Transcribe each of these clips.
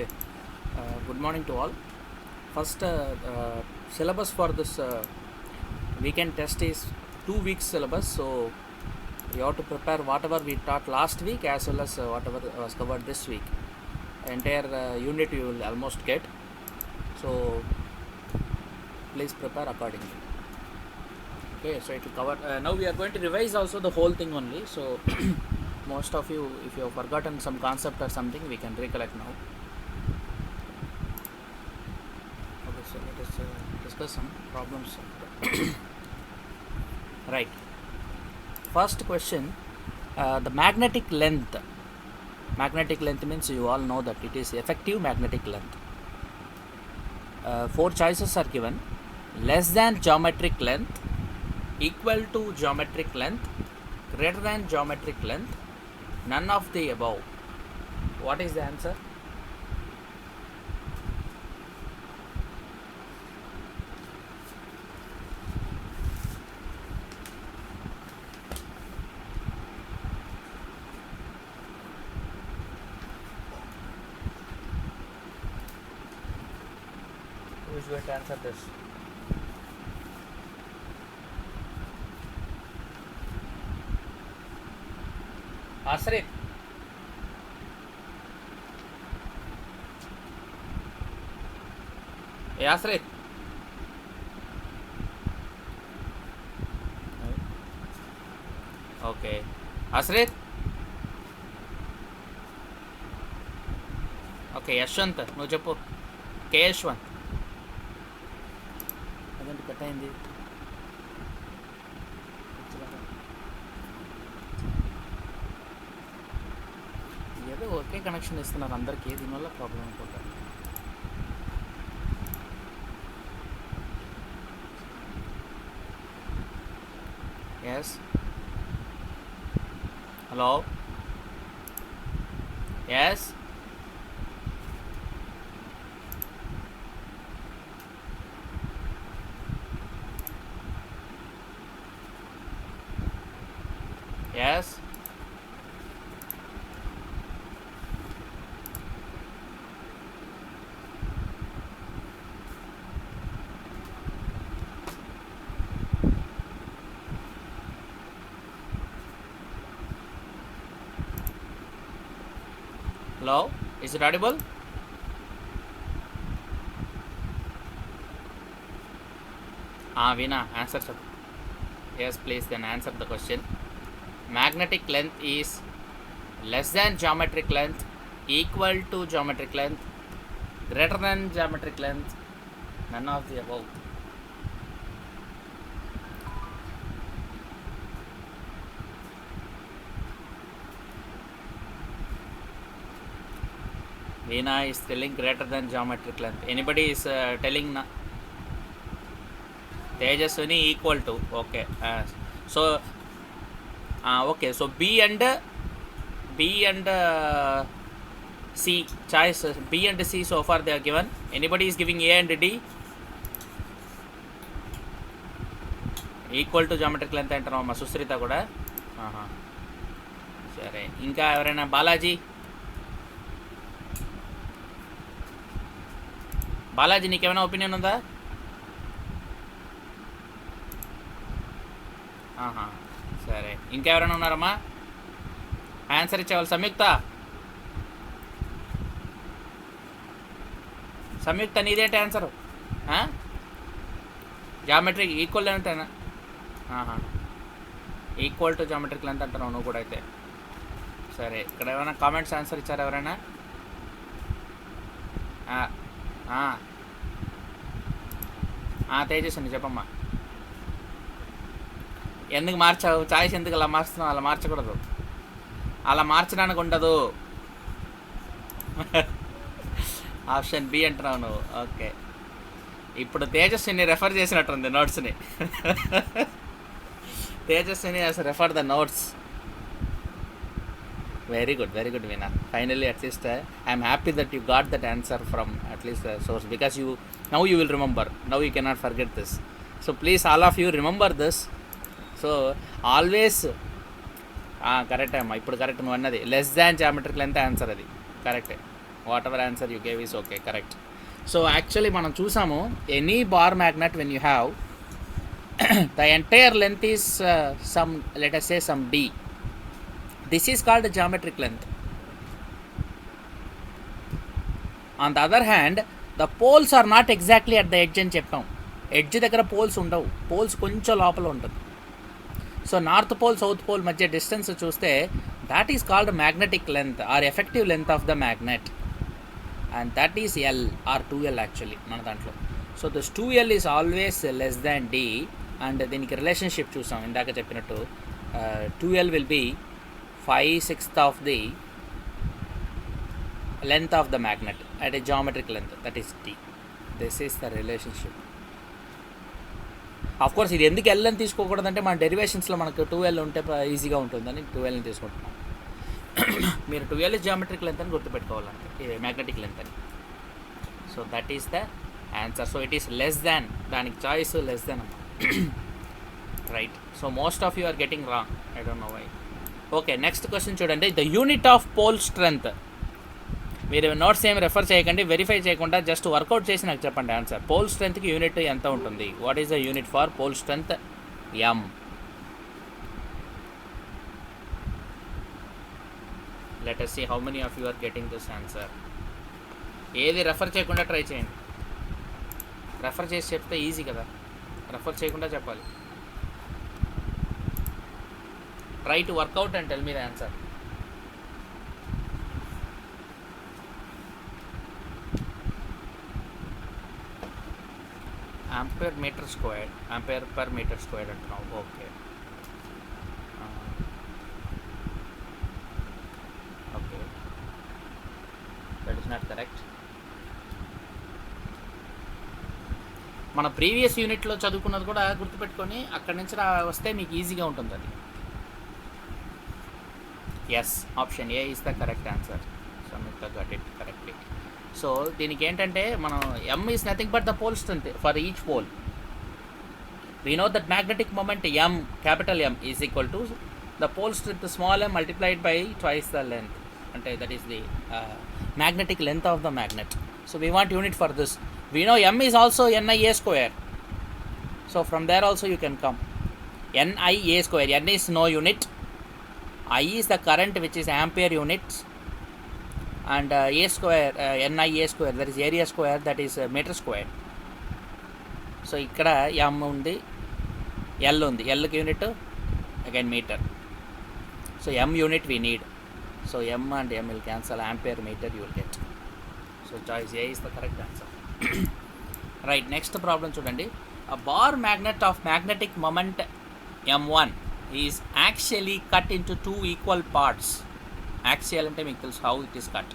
Okay. Good morning to all. First, syllabus for this weekend test is 2 weeks syllabus. So you have to prepare whatever we taught last week as well as whatever was covered this week. Entire unit you will almost get. So please prepare accordingly. Okay, so it will cover. Now we are going to revise also the whole thing only. So most of you, if you have forgotten some concept or something, we can recollect now. Okay, so let us discuss some problems. Right. First question, the magnetic length. Magnetic length means you all know that it is effective magnetic length. 4 choices are given: less than geometric length, equal to geometric length, greater than geometric length, none of the above. What is the answer? Who is going to answer this? Asrit. Hey, Asrit. Okay. Asrit. Okay, Yashwant నువ్వు చెప్పు. కే యశ్వంత్ అదేంటి cut అయింది? ఏదో ఒకే connection ఇస్తున్నారు అందరికీ, దీనివల్ల problem అనుకుంటారు. Yes, hello, yes, yes, hello, is it audible? Veena, answer sir. Yes, please, then answer the question. Magnetic length is less than geometric length, equal to geometric length, greater than geometric length, none of the above. Veena is telling greater than geometric length. Anybody is telling na? Tejaswini equal to. Okay. So okay. So B and C choice. B and C so far they are given. Anybody is giving A and D? Equal to geometric length అంటున్నావు మా సుశ్రిత కూడా. సరే, ఇంకా ఎవరైనా? బాలాజీ, బాలాజీ నీకేమైనా opinion ఉందా? సరే, ఇంకెవరైనా ఉన్నారమ్మా ఆన్సర్ ఇచ్చేవాళ్ళు? సంయుక్త నీదేంటి answer? Geometric equal length equal to geometric length అంటున్నావు నువ్వు కూడా అయితే. సరే, ఇక్కడ ఏమైనా కామెంట్స్ ఆన్సర్ ఇచ్చారు ఎవరైనా? తేజస్విని చెప్పమ్మా. ఎందుకు మార్చావు చాయిస్? ఎందుకు అలా మార్చుతున్నావు? అలా మార్చకూడదు, అలా మార్చడానికి ఉండదు. ఆప్షన్ బి అంటున్నావు నువ్వు. ఓకే, ఇప్పుడు తేజస్విని రెఫర్ చేసినట్టుంది నోట్స్ని. Tejaswini has refer the notes. Very good Veena. Finally, at least I am happy that you got that answer from at least the source, because now you will remember. Now you cannot forget this. So please, all of you remember this. So always correct అమ్మా. ఇప్పుడు correct నువ్వు అన్నది less than geometric length answer, అది కరెక్టే. Whatever answer you gave is okay, correct. So actually మనం చూసాము any bar magnet when you have the entire length is some, let us say some d. This is called geometric length. On the other hand, the poles are not exactly at the edge అని చెప్పాం. Edge దగ్గర poles ఉండవు, poles కొంచెం లోపల ఉంటుంది. So north pole south pole మధ్య distance చూస్తే that is called magnetic length or effective length of the magnet, and that is L or 2L actually మన దాంట్లో. So this 2L is always less than D, and దీనికి relationship చూసాం ఇందాక చెప్పినట్టు. 2L will be 5/6 of the length of the magnet at a geometric length, that is D. This is the relationship. Of course ఇది ఎందుకు L అని తీసుకోకూడదంటే మన డెరివేషన్స్లో మనకు 2L ఉంటే ఈజీగా ఉంటుందని 2Lని తీసుకుంటున్నాం. మీరు 2L జియోమెట్రిక్ లెంత్ అని గుర్తుపెట్టుకోవాలంటే మ్యాగ్నెటిక్ లెంత్ అని. So that is the answer. So it is less than, దానికి choice less than right. So most of you are getting wrong, I don't know why. Okay, next question చూడండి. The unit of pole strength. మీరు notes ఏమి refer చేయకండి, verify చేయకుండా just work out చేసి నాకు చెప్పండి answer. Pole స్ట్రెంత్కి యూనిట్ ఎంత ఉంటుంది? What is the unit for pole strength? M. Let us see how many of you are getting this answer. ఏది రెఫర్ చేయకుండా ట్రై చేయండి. రెఫర్ చేసి చెప్తే ఈజీ కదా, రెఫర్ చేయకుండా చెప్పాలి. Try to work out and tell me the answer. Ampere metre square, ampere per metre square అంటున్నావు. Okay okay, that is not correct. మన ప్రీవియస్ యూనిట్లో చదువుకున్నది కూడా గుర్తుపెట్టుకొని అక్కడి నుంచి వస్తే మీకు ఈజీగా ఉంటుంది అది. Yes, option A is the correct answer. Samyuktha got it correctly. So దీనికి ఏంటంటే మనం M is nothing but the pole strength for each pole. We know that magnetic moment M, capital M is equal to the pole strength small m multiplied by twice the length, అంటే that is the magnetic length of the magnet. So we want unit for this. We know M is also NIA square. So from there also you can come. NIA square. N is no unit. I is the current which is ampere units. And A square, NIA square, that is area square, that is meter square. So ikkada M undi, L undi. L ki unit again meter. So M unit we need. So M and M will cancel. Ampere meter you will get. So choice A is the correct answer. Right, next problem చూడండి. A bar magnet of magnetic moment M1 is actually cut into two equal parts. Axial అంటే మీకు తెలుసు how it is cut.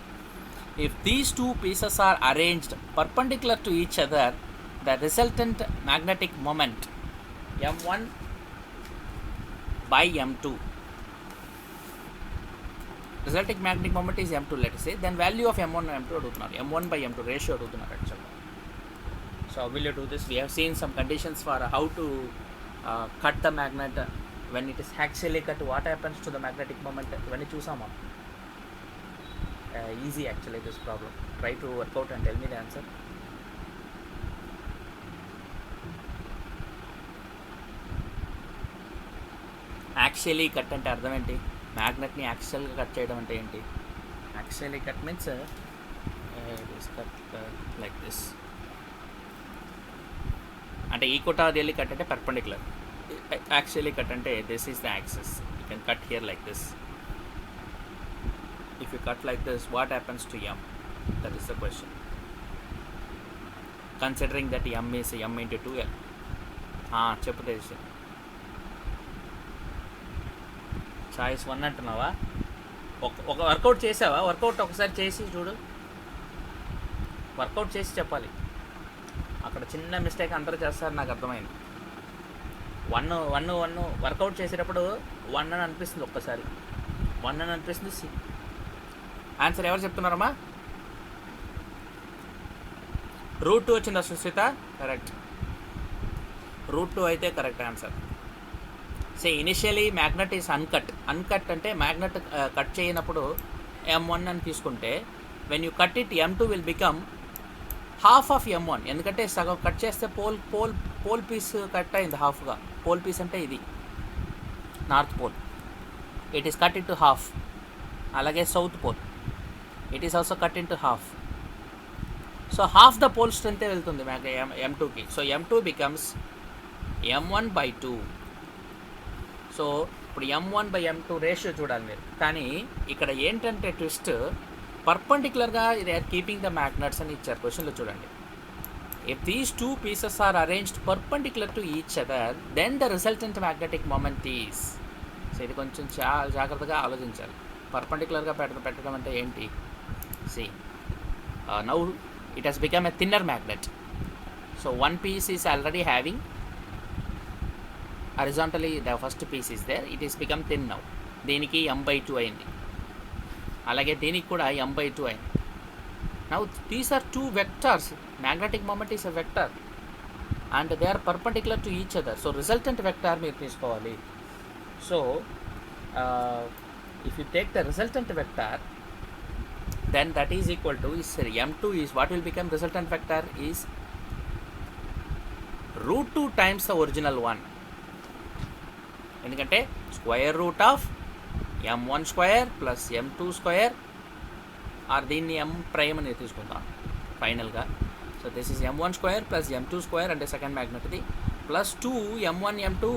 If these two pieces are arranged perpendicular to each other, the resultant magnetic moment M1 by M2, resulting magnetic moment is M2, let us say, then value of M1 and M2 అడుగుతున్నారు. M1 by M2 ratio అడుగుతున్నారు యాక్చువల్గా. So how will you do this? We have seen some conditions for how to cut the magnet when it is axially cut. What happens to the magnetic moment? When you choose easy actually this problem. Try to work out and tell me the answer. Axially cut అంటే అర్థం ఏంటి? మ్యాగ్నెట్ని యాక్సియల్గా cut చేయడం అంటే ఏంటి? Axially cut means this cut like this. అంటే equatorially cut అంటే perpendicular. Axially cut అంటే this is the axis. You can cut here like this. If you cut like this, what happens to M? That is the question. Considering that M is M into 2L. చెప్పు తెలిసి. Choice 1 అంటున్నావా? ఒక work out చేసావా? Work out ఒకసారి చేసి చూడు. Work out చేసి చెప్పాలి. అక్కడ చిన్న మిస్టేక్ అందరూ చేస్తారు, నాకు అర్థమైంది. 1 వర్కౌట్ చేసేటప్పుడు 1 అని అనిపిస్తుంది, ఒక్కసారి 1 అని అనిపిస్తుంది. సి ఆన్సర్ ఎవరు చెప్తున్నారమ్మా? √2 వచ్చిందా సుశ్రిత? కరెక్ట్. √2 అయితే correct answer. Say initially magnet is uncut. Uncut అంటే మ్యాగ్నెట్ కట్ చేయనప్పుడు M1 అని తీసుకుంటే when you cut it, m2 will become half of m1. ఎందుకంటే సగం కట్ చేస్తే పోల్ పీస్ కట్ అయింది హాఫ్గా. పోల్ పీస్ అంటే ఇది north pole, it is cut into half. అలాగే south pole, it is also cut into half. So half the pole స్ట్రెంతే వెళ్తుంది m2కి. So m2 becomes m1/2. So ఇప్పుడు m1/m2 రేషియో చూడాలి మీరు. కానీ ఇక్కడ ఏంటంటే ట్విస్ట్, పర్పెండిక్యులర్గా they are keeping the magnets అని ఇచ్చారు క్వశ్చన్లో చూడండి. If these two pieces are arranged perpendicular to each other, then the resultant magnetic moment is. So ఇది కొంచెం చాలా జాగ్రత్తగా ఆలోచించాలి. పర్పెండిక్యులర్గా పెట్టడం అంటే ఏంటి? See now it has become a thinner magnet. So one piece is already having horizontally, the first piece is there, it is become thin now. దీనికి m/2 అయింది, అలాగే దీనికి కూడా m/2 అయింది. Now these are two vectors. Magnetic moment is a vector and they are perpendicular to each other. So resultant vector మీరు తీసుకోవాలి. So if you take the resultant vector, then that is equal to m2 is what will become resultant vector is √2 times the original one. ఎందుకంటే square root of m1 square plus m2 square, or దీన్ని m prime అని తీసుకుందాం ఫైనల్గా. So this is m1 square plus m2 square అంటే second magnet ఇది, plus 2 m1 m2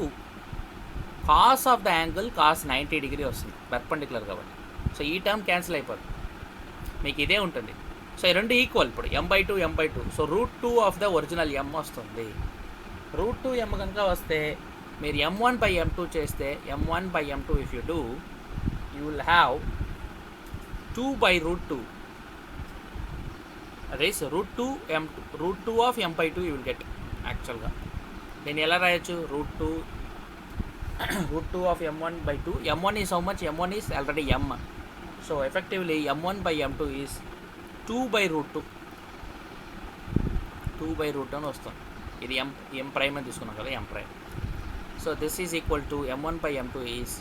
cos of the angle cos 90 degree వస్తుంది perpendicular కాబట్టి. So ఈ term cancel అయిపోతుంది, మీకు ఇదే ఉంటుంది. సో ఈ రెండు ఈక్వల్ ఇప్పుడు m/2. So √2 of the original m వస్తుంది. √2 m కనుక వస్తే మీరు m1/m2 చేస్తే m1/m2 if you do, you will have 2/√2. అదే √2 of m/2 you will get. యాక్చువల్గా దీన్ని ఎలా రాయొచ్చు? √2 of m1/2. m1 is how much? m1 is already m. So effectively m1/m2 is 2/√2. 2/√2 అని వస్తుంది. ఇది m ప్రైమ్ అని తీసుకున్నాం కదా, m prime. So this is equal to m1/m2 is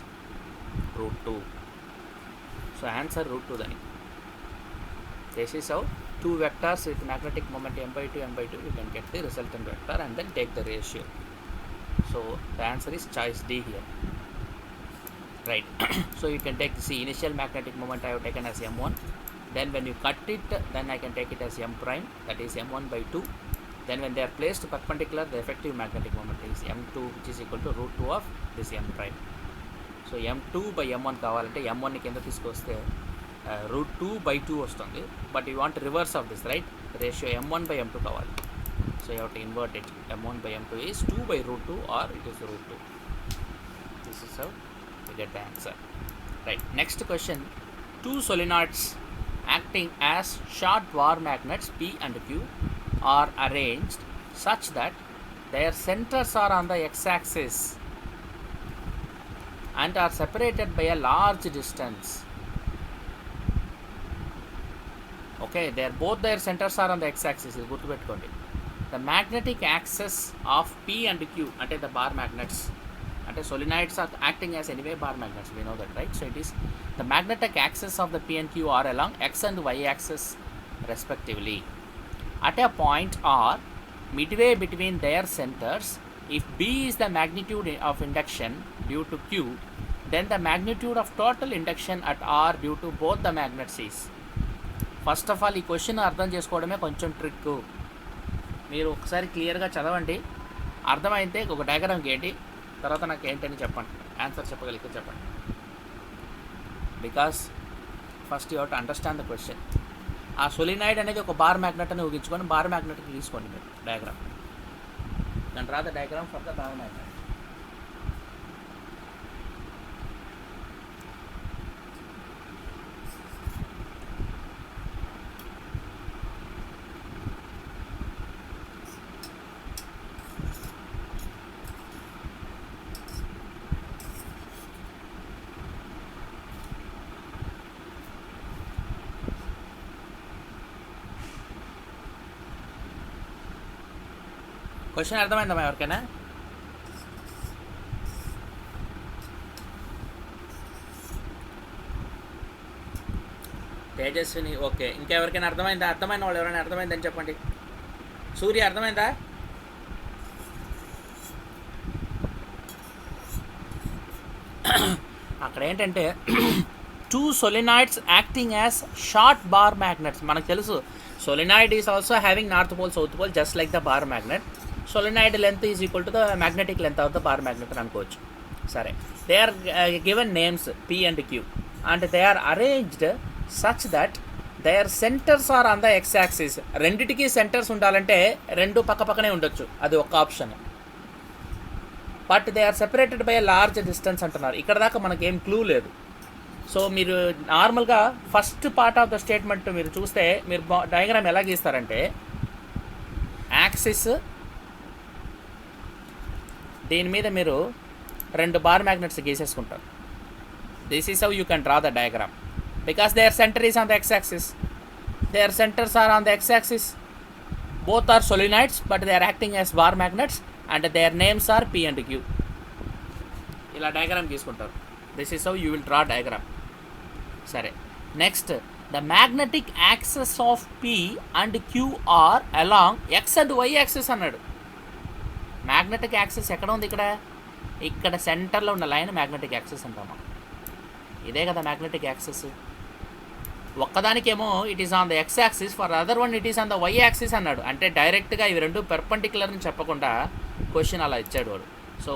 √2. So answer √2 దాని. This is how two vectors with magnetic moment m/2 you can get the resultant vector and then take the ratio. So the answer is choice D here. Right. So you can take the initial magnetic moment I have taken as m1, then when you cut it, then I can take it as m prime, that is m1/2. Then when they are placed perpendicular, the effective magnetic moment is m2, which is equal to √2 of this m prime. So m2/m1 కావాలంటే m1 ని కింద తీసుకొస్తే √2/2 వస్తుంది, but you want reverse of this, right? Ratio m1/m2 కావాలి. So you have to invert it. m1/m2 is 2/√2 or it is √2. This is how we get the answer. Right. Next question. Two solenoids acting as short bar magnets P and Q are arranged such that their centers are on the x-axis and are separated by a large distance. Okay, both their centers are on the x-axis. Good to పెట్టుకోండి. The magnetic axis of P and Q అంటే the bar magnets, అంటే solenoids are acting as anyway bar magnets, we know that, right? So it is the magnetic axis of the P and Q are along x and y axis respectively at a point R midway between their centers. If B is the magnitude of induction due to Q, then the magnitude of total induction at R due to both the magnets is. First of all ఈ question అర్థం చేసుకోవడమే కొంచెం trick. మీరు ఒకసారి క్లియర్గా చదవండి, అర్థమైతే ఒక డయాగ్రామ్ గీయండి, తర్వాత నాకు ఏంటని చెప్పండి, ఆన్సర్ చెప్పగలిగితే చెప్పండి. Because first you have to understand the question. ఆ సొలినాయిడ్ అనేది ఒక బార్ మ్యాగ్నెట్ అని ఊహించుకొని బార్ మ్యాగ్నెట్కి తీసుకోండి మీరు డయాగ్రామ్, దాని తర్వాత diagram for the bar magnet. Question అర్థమైందమ్మా ఎవరికైనా? తేజస్విని ఓకే. ఇంకెవరికైనా అర్థమైందా? అర్థమైన వాళ్ళు ఎవరైనా అర్థమైందని చెప్పండి. సూర్య అర్థమైందా? అక్కడ ఏంటంటే two solenoids acting as short bar magnets. మనకు తెలుసు solenoid is also having north pole south pole just like the bar magnet. Solenoid length is equal to the magnetic length of the bar magnet అని అనుకోవచ్చు. సరే, they are given names P and Q and they are arranged such that their centres are on the x axis. రెండిటికి centres ఉండాలంటే రెండు పక్క పక్కనే ఉండొచ్చు, అది ఒక option. But they are separated by a large distance అంటున్నారు. ఇక్కడ దాకా మనకేం క్లూ లేదు. సో మీరు నార్మల్గా first part of the statement మీరు చూస్తే మీరు డయాగ్రామ్ ఎలా గీస్తారంటే యాక్సిస్, దీని మీద మీరు రెండు బార్ మ్యాగ్నెట్స్ గీసేసుకుంటారు. This is how you can draw the diagram because their centre is on the x axis. Their centres are on the x axis. Both are solenoids but they are acting as bar magnets and their names are P and Q. ఇలా diagram తీసుకుంటారు. This is how you will draw diagram. సరే, next the magnetic axes of P and Q are along x and why access అన్నాడు. Magnetic access ఎక్కడ ఉంది? ఇక్కడ సెంటర్లో ఉన్న line magnetic access అంటామా. ఇదే కదా మ్యాగ్నెటిక్ యాక్సెస్. ఒక్కదానికేమో it is on the x axis, for other one it is on the y axis అన్నాడు. అంటే డైరెక్ట్గా ఇవి రెండు పెర్పెండిక్యులర్ అని చెప్పకుండా క్వశ్చన్ అలా ఇచ్చాడు వాడు. So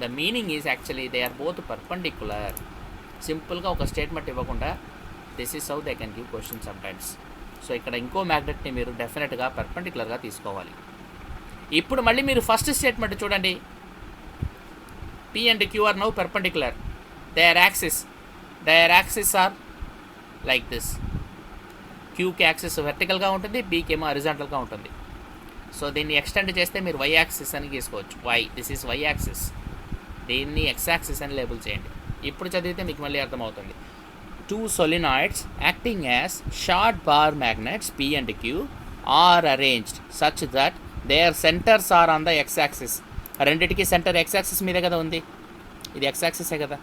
the meaning is actually they are both perpendicular. సింపుల్గా ఒక స్టేట్మెంట్ ఇవ్వకుండా this is how they can give question sometimes. సో ఇక్కడ ఇంకో మ్యాగ్నెట్ని మీరు డెఫినెట్గా పెర్పెండిక్యులర్గా తీసుకోవాలి. ఇప్పుడు మళ్ళీ మీరు ఫస్ట్ స్టేట్మెంట్ చూడండి. P and Q are now perpendicular. Their axis are like this. Qకి యాక్సిస్ వెర్టికల్గా ఉంటుంది, Pకి ఏమో హారిజాంటల్గా ఉంటుంది. సో దీన్ని ఎక్స్టెండ్ చేస్తే మీరు వై యాక్సిస్ అని గీసుకోవచ్చు. This is y axis. దీన్ని ఎక్స్ యాక్సిస్ అని లేబుల్ చేయండి. ఇప్పుడు చదివితే మీకు మళ్ళీ అర్థమవుతుంది. Two solenoids acting as short bar magnets P and Q are arranged such that their centres are on the x axis. రెండిటికి సెంటర్ ఎక్స్ యాక్సిస్ మీదే కదా ఉంది. ఇది ఎక్స్ యాక్సిసే కదా,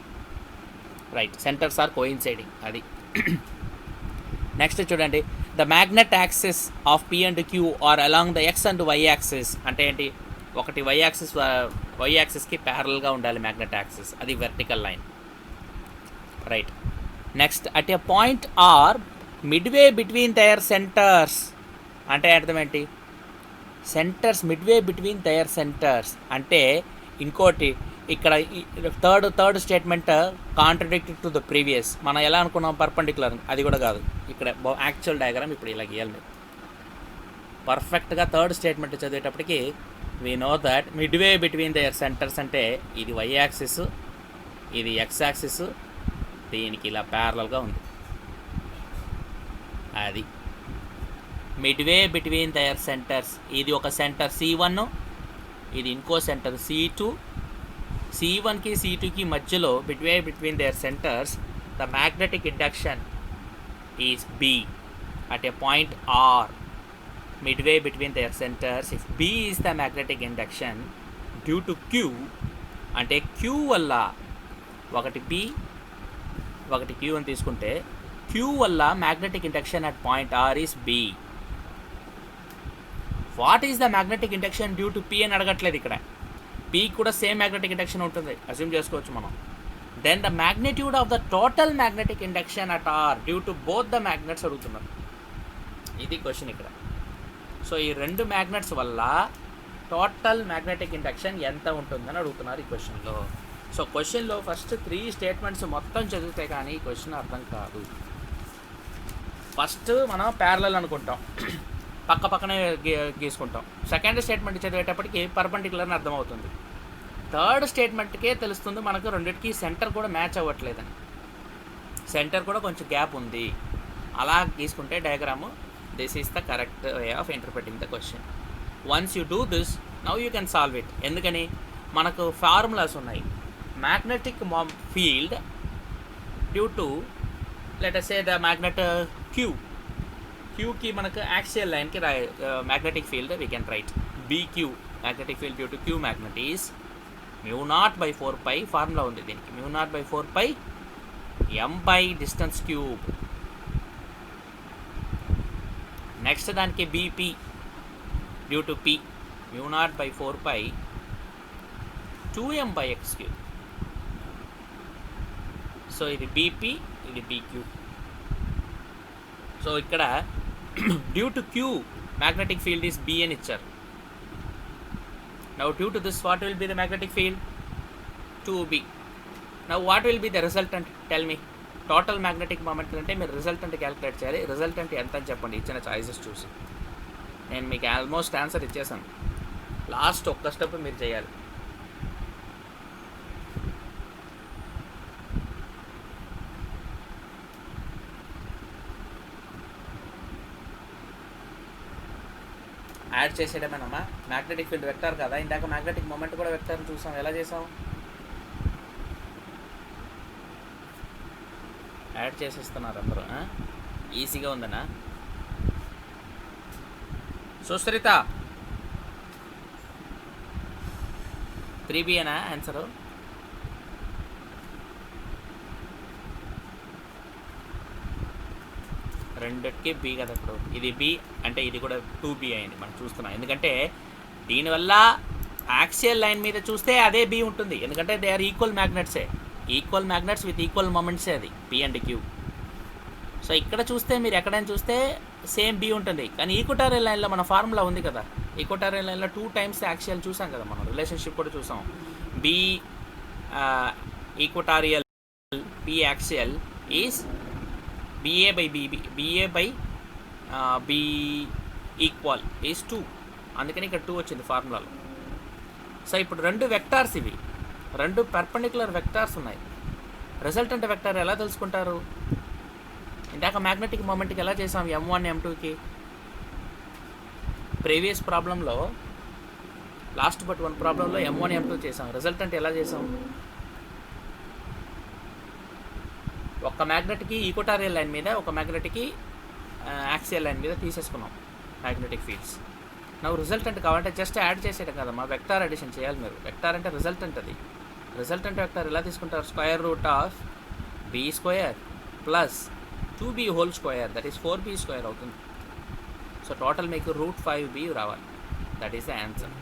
రైట్. సెంటర్స్ ఆర్ కోయిన్సైడింగ్, అది. నెక్స్ట్ చూడండి, the magnet axis of P and Q are along the X and Y axis. అంటే ఏంటి? ఒకటి వై యాక్సిస్కి ప్యారల్గా ఉండాలి మ్యాగ్నెట్ యాక్సిస్, అది vertical line, right. Next at a point are midway between their centres. అంటే అర్థం ఏంటి? Centres midway between their centres అంటే ఇంకోటి ఇక్కడ third statement contradicted to the previous. మనం ఎలా అనుకున్నాం పర్పెండిక్యులర్, అది కూడా కాదు. ఇక్కడ యాక్చువల్ డయాగ్రామ్ ఇప్పుడు ఇలా గీయాలి. పర్ఫెక్ట్గా థర్డ్ స్టేట్మెంట్ చదివేటప్పటికి we know that midway between their centres అంటే ఇది వై యాక్సిస్, ఇది ఎక్స్ యాక్సిస్, దీనికి ఇలా ప్యారలల్గా ఉంది. అది మిడ్వే బిట్వీన్ దయర్ సెంటర్స్. ఇది ఒక సెంటర్ C1, ఇది ఇంకో సెంటర్ C2. C1కి C2కి మధ్యలో midway between their centres the magnetic induction is B at a point R. Midway between their centers, if B is the magnetic induction due to Q, అంటే Q వల్ల ఒకటి B ఒకటి Q అని తీసుకుంటే Q వల్ల magnetic induction at point R is B. What is the magnetic induction due to P అని అడగట్లేదు ఇక్కడ. P కూడా సేమ్ మ్యాగ్నెటిక్ ఇండక్షన్ ఉంటుంది, అస్యూమ్ చేసుకోవచ్చు మనం. Then the magnitude of the total magnetic induction at R due to both the magnets అడుగుతున్నారు. ఇది question ఇక్కడ. సో ఈ రెండు మ్యాగ్నెట్స్ వల్ల టోటల్ మ్యాగ్నెటిక్ ఇండక్షన్ ఎంత ఉంటుందని అడుగుతున్నారు ఈ క్వశ్చన్లో. సో క్వశ్చన్లో ఫస్ట్ 3 స్టేట్మెంట్స్ మొత్తం చదివితే కానీ ఈ క్వశ్చన్ అర్థం కాదు. ఫస్ట్ మనం ప్యారలల్ అనుకుంటాం, పక్క పక్కనే గీసుకుంటాం. సెకండ్ స్టేట్మెంట్ చదివేటప్పటికి పర్పెండిక్యులర్ అని అర్థమవుతుంది. థర్డ్ స్టేట్మెంట్కే తెలుస్తుంది మనకు రెండింటికి సెంటర్ కూడా మ్యాచ్ అవ్వట్లేదని, సెంటర్ కూడా కొంచెం గ్యాప్ ఉంది. అలా గీసుకుంటే diagram this is the correct way of interpreting the question. Once you do this now you can solve it. ఎందుకని మనకు ఫార్ములాస్ ఉన్నాయి. Magnetic field due to let us say the magnet క్యూకి మనకు యాక్సియల్ లైన్కి magnetic field we can write BQ. Magnetic field due to Q magnet is μ0/4π. Formula ఉంది దీనికి, μ0/4π m by distance cube. Next దానికి BP due to P μ0/4 2m/x3. So ఇది BP, ఇది BQ. So ఇక్కడ due to Q magnetic field is B అని ఇచ్చారు. Now due to this what will be the magnetic field? 2b. Now what will be the resultant? Tell me. Total magnetic moment అంటే మీరు resultant calculate చేయాలి. Resultant ఎంత అని చెప్పండి ఇచ్చిన choices చూసి. నేను మీకు ఆల్మోస్ట్ ఆన్సర్ ఇచ్చేసాను. లాస్ట్ ఒక్క స్టెప్ మీరు చేయాలి. యాడ్ చేసేయడమేనమ్మా. మ్యాగ్నెటిక్ ఫీల్డ్ వెక్టార్ కదా, ఇందాక మ్యాగ్నెటిక్ మూమెంట్ కూడా వెక్టార్ చూసాం. ఎలా చేసాం? యాడ్ చేసేస్తున్నారు అందరూ. ఈజీగా ఉందనా? సుశ్రిత 3b అనా ఆన్సరు? రెండిటికి బి కదా. ఇప్పుడు ఇది బి అంటే ఇది కూడా 2b అయింది మనం చూస్తున్నాం. ఎందుకంటే దీనివల్ల యాక్సియల్ లైన్ మీద చూస్తే అదే బి ఉంటుంది. ఎందుకంటే దే ఆర్ ఈక్వల్ మ్యాగ్నెట్సే, ఈక్వల్ మ్యాగ్నెట్స్ విత్ ఈక్వల్ మొమెంట్సే అది పి అండ్ క్యూ. సో ఇక్కడ చూస్తే మీరు ఎక్కడైనా చూస్తే సేమ్ బి ఉంటుంది. కానీ ఈక్వటారియల్ లైన్లో మన ఫార్ములా ఉంది కదా, ఈక్వటారియల్ లైన్లో 2 times యాక్సియల్ చూసాం కదా మనం, రిలేషన్షిప్ కూడా చూసాం. B equatorial P axial is BA/B equal is 2. అందుకని ఇక్కడ 2 వచ్చింది ఫార్ములాలో. సో ఇప్పుడు రెండు వెక్టార్స్, ఇవి రెండు పర్పెండిక్యులర్ వెక్టార్స్ ఉన్నాయి. రిజల్టెంట్ వెక్టార్ ఎలా తెలుసుకుంటారు? ఇందాక మ్యాగ్నెటిక్ మూమెంట్కి ఎలా చేసాం? M1 M2కి ప్రీవియస్ ప్రాబ్లంలో, లాస్ట్ బట్ 1 ప్రాబ్లంలో M1 M2 చేసాం. రిజల్టెంట్ ఎలా చేసాం? ఒక మ్యాగ్నెట్కి ఈక్వటారియల్ లైన్ మీద, ఒక మ్యాగ్నెట్కి యాక్సియల్ లైన్ మీద తీసేసుకున్నాం మ్యాగ్నెటిక్ ఫీల్డ్స్. నా రిజల్టెంట్ కావాలంటే జస్ట్ యాడ్ చేసేయడం కదమ్మా, వెక్టార్ అడిషన్ చేయాలి మీరు. వెక్టార్ అంటే రిజల్టెంట్. అది రిజల్టెంట్ వెక్టార్ ఎలా తీసుకుంటారు? √b² plus 2b² that is 4b² అవుతుంది. సో టోటల్ మీకు √5b రావాలి. That is the answer.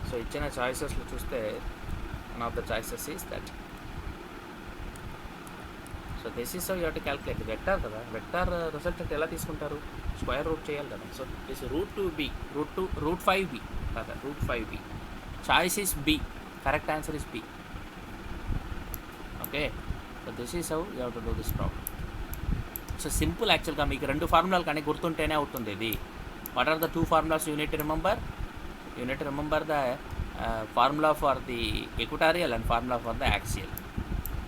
So ఇచ్చిన చాయిసెస్లో చూస్తే one of the choices is that. So this is how you have to calculate. Vector కదా, vector resultant ఎలా తీసుకుంటారు? Square root చేయాలి కదా. సో దిస్ √5b కదా, √5b. Choice is B, correct answer is B. Okay, so this is how you have to do this problem. So simple. యాక్చువల్గా మీకు 2 ఫార్ములాలు కానీ గుర్తుంటేనే అవుతుంది ఇది. What are the 2 formulas you need to remember? You need to remember the formula for the equatorial and formula for the axial.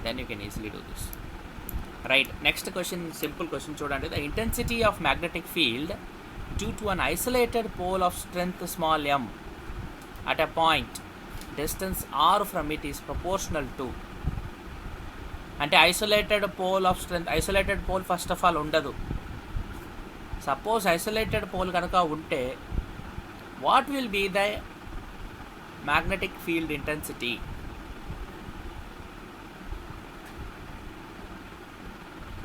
Then you can easily do this. Right, next question, simple question చూడండి. The intensity of magnetic field due to an isolated pole of strength small m at a point distance r from it is proportional to. అంటే isolated pole of strength, isolated pole first of all ఉండదు. Suppose isolated pole కనుక ఉంటే what will be the magnetic field intensity?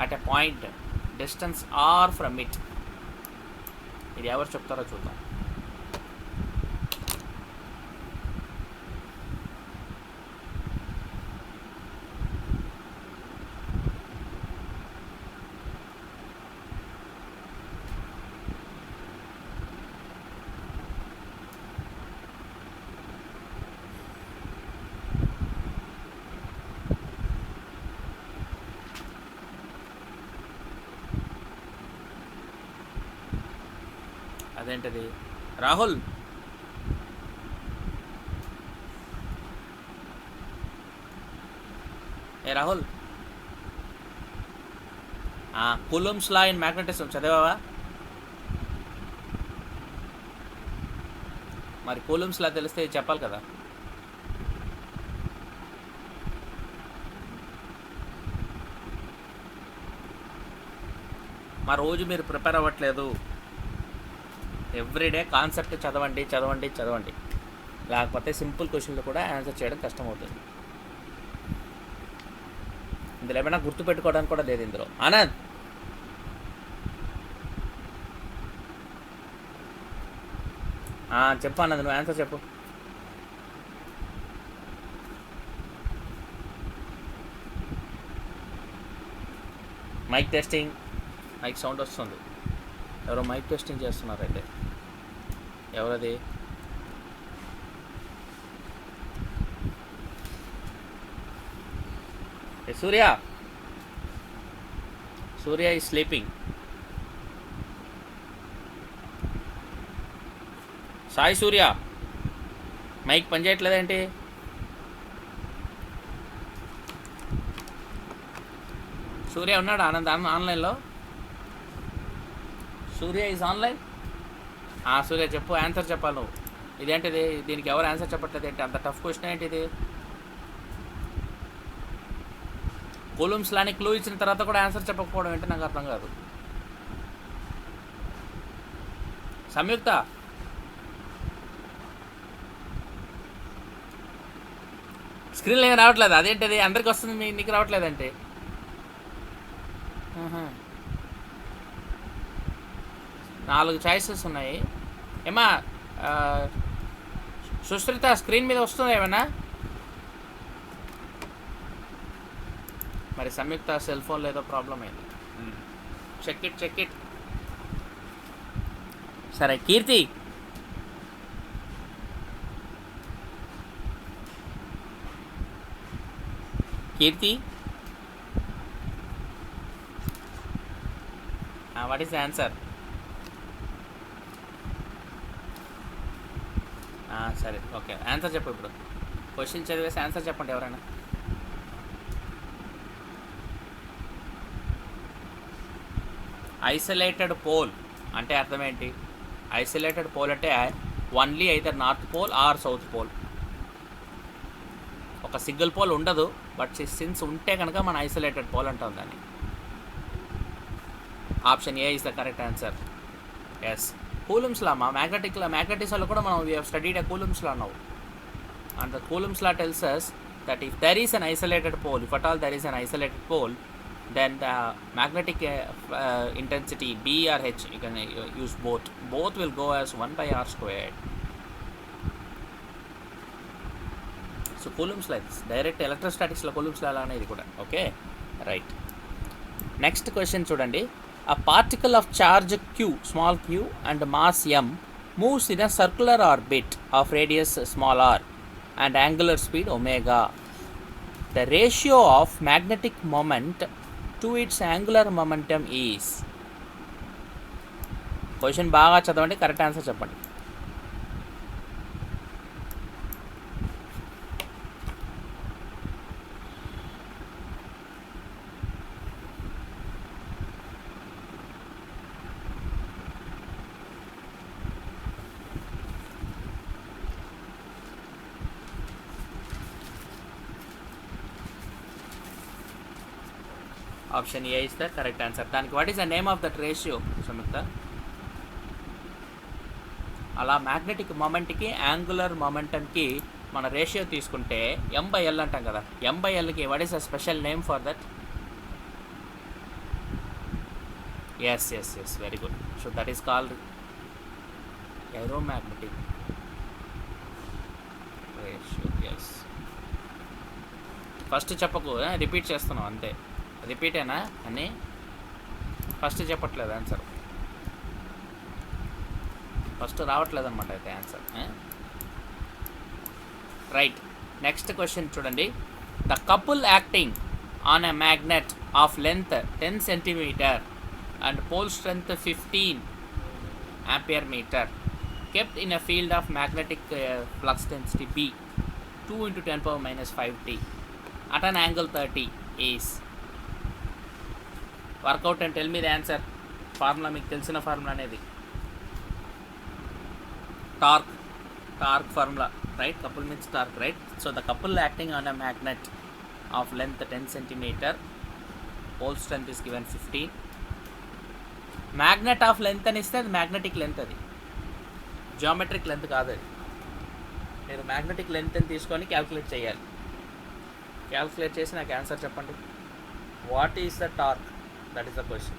At a point distance r from it. ఇది ఎవరు చెప్తారో చూద్దాం. అదేంటది? రాహుల్, ఏ Rahul, Coulomb's law in magnetism చదివావా? మరి కూలుంబ్స్ లా తెలిస్తే చెప్పాలి కదా. మా రోజు మీరు ప్రిపేర్ అవ్వట్లేదు. ఎవ్రీడే కాన్సెప్ట్ చదవండి చదవండి చదవండి, లేకపోతే సింపుల్ క్వశ్చన్లు కూడా ఆన్సర్ చేయడం కష్టమవుతుంది. ఇందులో ఏమైనా గుర్తుపెట్టుకోవడానికి కూడా లేదు ఇందులో. ఆనంద్, చెప్పు అన్నది, నువ్వు ఆన్సర్ చెప్పు. మైక్ టెస్టింగ్, మైక్ సౌండ్ వస్తుంది. ఎవరో మైక్ టెస్టింగ్ చేస్తున్నారండి. ఎవరది? Surya. Surya is sleeping. Sai Surya, mic పనిచేయట్లేదేంటి? సూర్య ఉన్నాడు ఆనంద్ ఆన్లైన్లో? సూర్య ఈజ్ ఆన్లైన్. సూర్య చెప్పు, ఆన్సర్ చెప్పాలి నువ్వు. ఇదేంటిది? దీనికి ఎవరు ఆన్సర్ చెప్పట్లేదు ఏంటి? అంత టఫ్ క్వశ్చన్ ఏంటిది? కూలూమ్స్ లాని క్లూ ఇచ్చిన తర్వాత కూడా ఆన్సర్ చెప్పకపోవడం ఏంటి? నాకు అర్థం కాదు. సంయుక్త, స్క్రీన్లో ఏమి రావట్లేదు, అదేంటిది? అందరికి వస్తుంది, నీకు రావట్లేదంటే? 4 చాయిసెస్ ఉన్నాయి. ఏమా సుశ్రిత, స్క్రీన్ మీద వస్తుంది ఏమన్నా? మరి సంయుక్త సెల్ ఫోన్లో ఏదో ప్రాబ్లం అయింది. Check it. సరే Keerthi, what is the answer? సరే ఓకే, ఆన్సర్ చెప్పు. ఇప్పుడు క్వశ్చన్ చదివేసి ఆన్సర్ చెప్పండి ఎవరైనా. ఐసోలేటెడ్ పోల్ అంటే అర్థం ఏంటి? ఐసోలేటెడ్ పోల్ అంటే only either north pole or south pole. ఒక సింగిల్ పోల్ ఉండదు, బట్ సిన్స్ ఉంటే కనుక మన ఐసోలేటెడ్ పోల్ అంటాం దాన్ని. Option A is the correct answer. Yes, Coulomb's law, మా మ్యాగ్నెటిక్స్లో కూడా మనం we have studied a Coulomb's law now. And the Coulomb's law tells us that if there is an isolated pole, if at all there is an isolated pole, then the magnetic intensity B or H, you can use both will go as 1 by r squared. So coulombs like this, direct electrostatics lo coulombs la alane idi kuda. Okay, right. Next question chudandi. A particle of charge q, small q, and mass m moves in a circular orbit of radius small r and angular speed omega. The ratio of magnetic moment to its angular momentum is. Question బాగా చదవండి, correct answer చెప్పండి. Option A is the correct answer. దానికి what is the name of that ratio Samyuktha? అలా magnetic మొమెంట్కి angular మొమెంటంకి మన ratio తీసుకుంటే m/l అంటాం కదా. m/lకి what is the special name for that? Yes, very good. So that is called aeromagnetic ratio. Yes, first చెప్పకు, repeat చేస్తున్నాం అంతే. రిపీటేనా అని ఫస్ట్ చెప్పట్లేదు ఆన్సర్, ఫస్ట్ రావట్లేదు అనమాట అయితే ఆన్సర్. రైట్, నెక్స్ట్ క్వశ్చన్ చూడండి. The couple acting on a magnet of length 10 centimetre and pole strength 15 ampere metre kept in a field of magnetic flux density B 2 × 10⁻⁵t at an angle 30 is. Work out and tell me the answer. Formula మీకు తెలిసిన formula అనేది torque formula, right? Couple means torque, right? So the couple acting on a magnet of length 10 centimetre, pole strength is given 15. Magnet of length అని ఇస్తే అది magnetic length, అది geometric length కాదు. అది మీరు మ్యాగ్నెటిక్ లెంత్ అని తీసుకొని క్యాల్కులేట్ చేయాలి. క్యాల్కులేట్ చేసి నాకు ఆన్సర్ చెప్పండి. What is the torque? That is the question.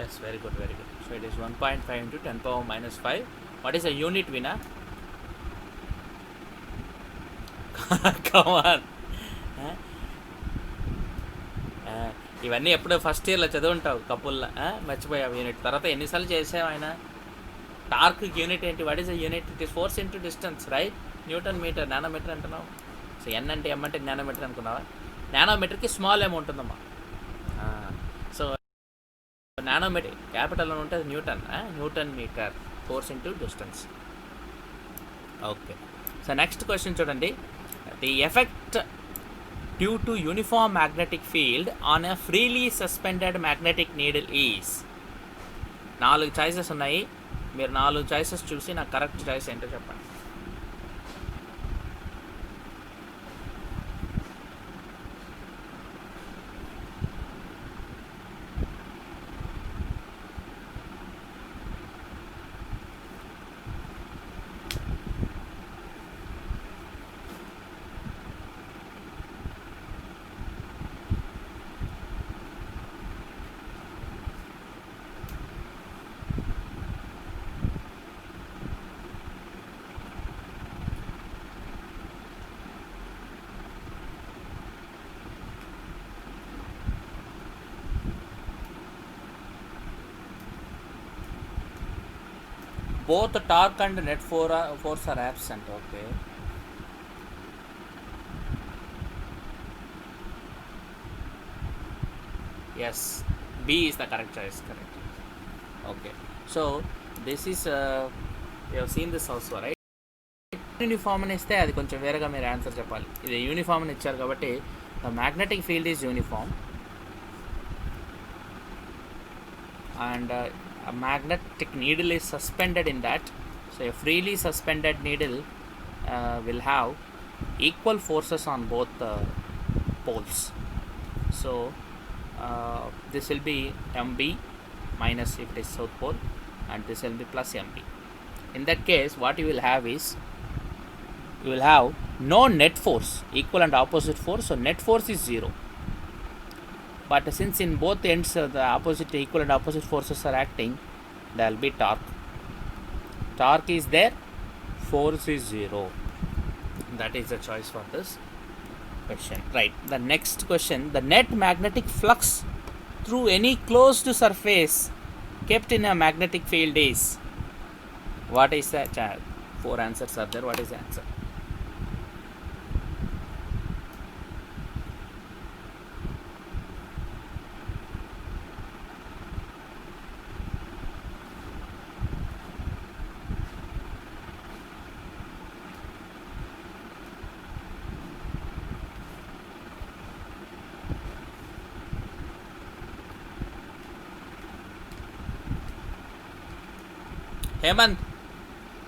Yes, very good, very good. So it is 1.5 into 10 power minus 5. What is the unit, Veena? Come on. Huh? ఇవన్నీ ఎప్పుడు first ఇయర్లో చదువుంటావు కపుల్లో, మర్చిపోయావు unit. తర్వాత ఎన్నిసార్లు చేసావు ఆయన? టార్క్ యూనిట్ ఏంటి? What is the unit? It is force into distance, right? Newton metre, nanometre అంటున్నావు. సో ఎన్ అంటే ఎం అంటే నానోమీటర్ అనుకున్నావా? నానోమీటర్కి స్మాల్ ఎం ఉంటుందమ్మా. సో నానోమీటర్ క్యాపిటల్ అని ఉంటుంది newton, newton metre, force into distance. Okay, so next question చూడండి. The effect due to uniform magnetic field on a freely suspended magnetic needle is. 4 choices ఉన్నాయి. మీరు 4 choices చూసి నాకు correct choice ఏంటో చెప్పండి. Both torque and net force are absent. Okay. Yes, B is the correct choice. Correct. Okay. So this is you have seen this also, right? Uniform అని ఇస్తే అది కొంచెం వేరేగా మీరు ఆన్సర్ చెప్పాలి. ఇది యూనిఫామ్ అని ఇచ్చారు కాబట్టి the magnetic field is uniform and a magnetic needle is suspended in that. So a freely suspended needle will have equal forces on both poles. So this will be mb minus if it is south pole, and this will be plus mb. In that case what you will have is you will have no net force, equal and opposite force. So net force is 0. But since in both ends the opposite equal and opposite forces are acting, there will be torque. Torque is there, force is 0. That is the choice for this question. Right. The next question: the net magnetic flux through any closed surface kept in a magnetic field is. What is that? 4 answers are there. What is the answer?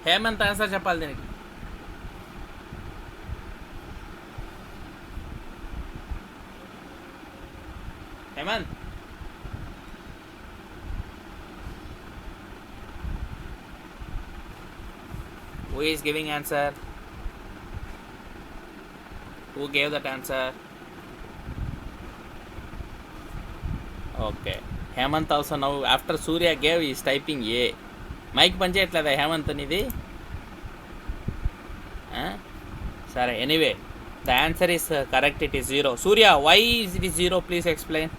Hemanth answer చెప్పాలి దీనికి. Hemanth, who is giving answer? Who gave that answer? Okay, Hemant also now after Surya gave is typing A. Mic పనిచేయట్లేదా హేమంత్ ఇది? సరే, anyway the answer is correct. It is 0. Surya, why it is 0? Please explain.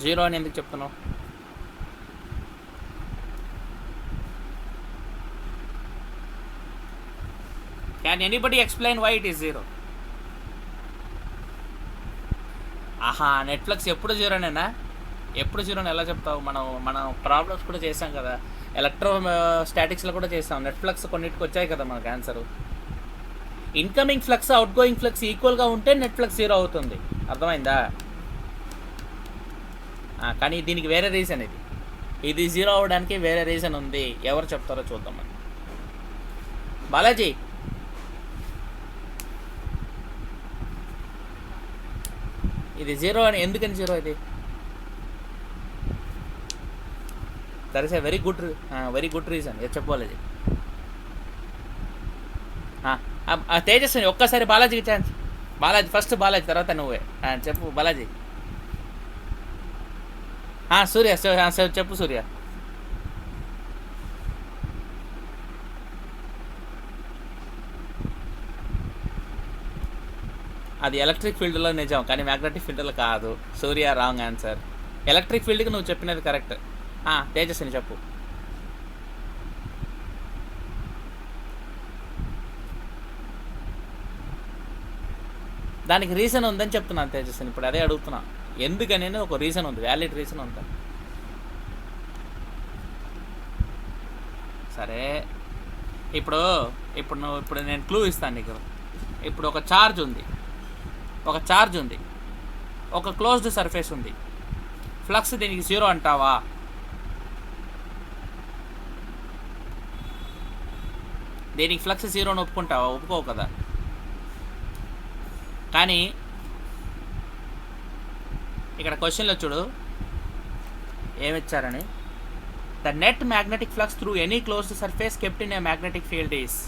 0 అని ఎందుకు చెప్తున్నావు? Can anybody explain why it is 0? ఆహా, Netflix ఎప్పుడు 0నేనా? ఎప్పుడు 0 ఎలా చెప్తావు? మనం ప్రాబ్లమ్స్ కూడా చేసాం కదా, ఎలక్ట్రో స్టాటిక్స్లో కూడా చేస్తాం. నెట్ ఫ్లక్స్ కొన్నిటికి వచ్చాయి కదా మనకు answer. Incoming flux out going flux ఈక్వల్గా ఉంటే నెట్ ఫ్లక్స్ 0 అవుతుంది. అర్థమైందా? కానీ దీనికి వేరే రీజన్, ఇది 0 అవ్వడానికి వేరే రీజన్ ఉంది. ఎవరు చెప్తారో చూద్దాం. బాలాజీ, ఇది 0 అని ఎందుకని 0 ఇది? That is a very good reason. చెప్పాలి. తేజస్విని, ఒక్కసారి బాలాజీకి ఛాన్స్. బాలాజీ ఫస్ట్, బాలాజీ తర్వాత నువ్వే చెప్పు. బాలాజీ, సూర్య చెప్పు. సూర్య, అది ఎలక్ట్రిక్ ఫీల్డ్లో నిజం, కానీ మ్యాగ్నెటిక్ ఫీల్డ్లో కాదు. సూర్య రాంగ్ ఆన్సర్. ఎలక్ట్రిక్ ఫీల్డ్కి నువ్వు చెప్పినది కరెక్ట్. తేజస్విని చెప్పు. దానికి రీజన్ ఉందని చెప్తున్నాను తేజస్విని, ఇప్పుడు అదే అడుగుతున్నా. ఎందుకని ఒక రీజన్ ఉంది, వ్యాలిడ్ రీజన్ ఉంది. సరే ఇప్పుడు నేను క్లూ ఇస్తాను నీకు. ఇప్పుడు ఒక ఛార్జ్ ఉంది, ఒక క్లోజ్డ్ సర్ఫేస్ ఉంది. ఫ్లక్స్ దీనికి 0 అంటావా? దీనికి ఫ్లక్స్ 0 అని ఒప్పుకుంటావా? ఒప్పుకోవు కదా. కానీ ఇక్కడ క్వశ్చన్లో చూడు ఏమిచ్చారని. The net magnetic flux through any closed surface kept in a magnetic field is.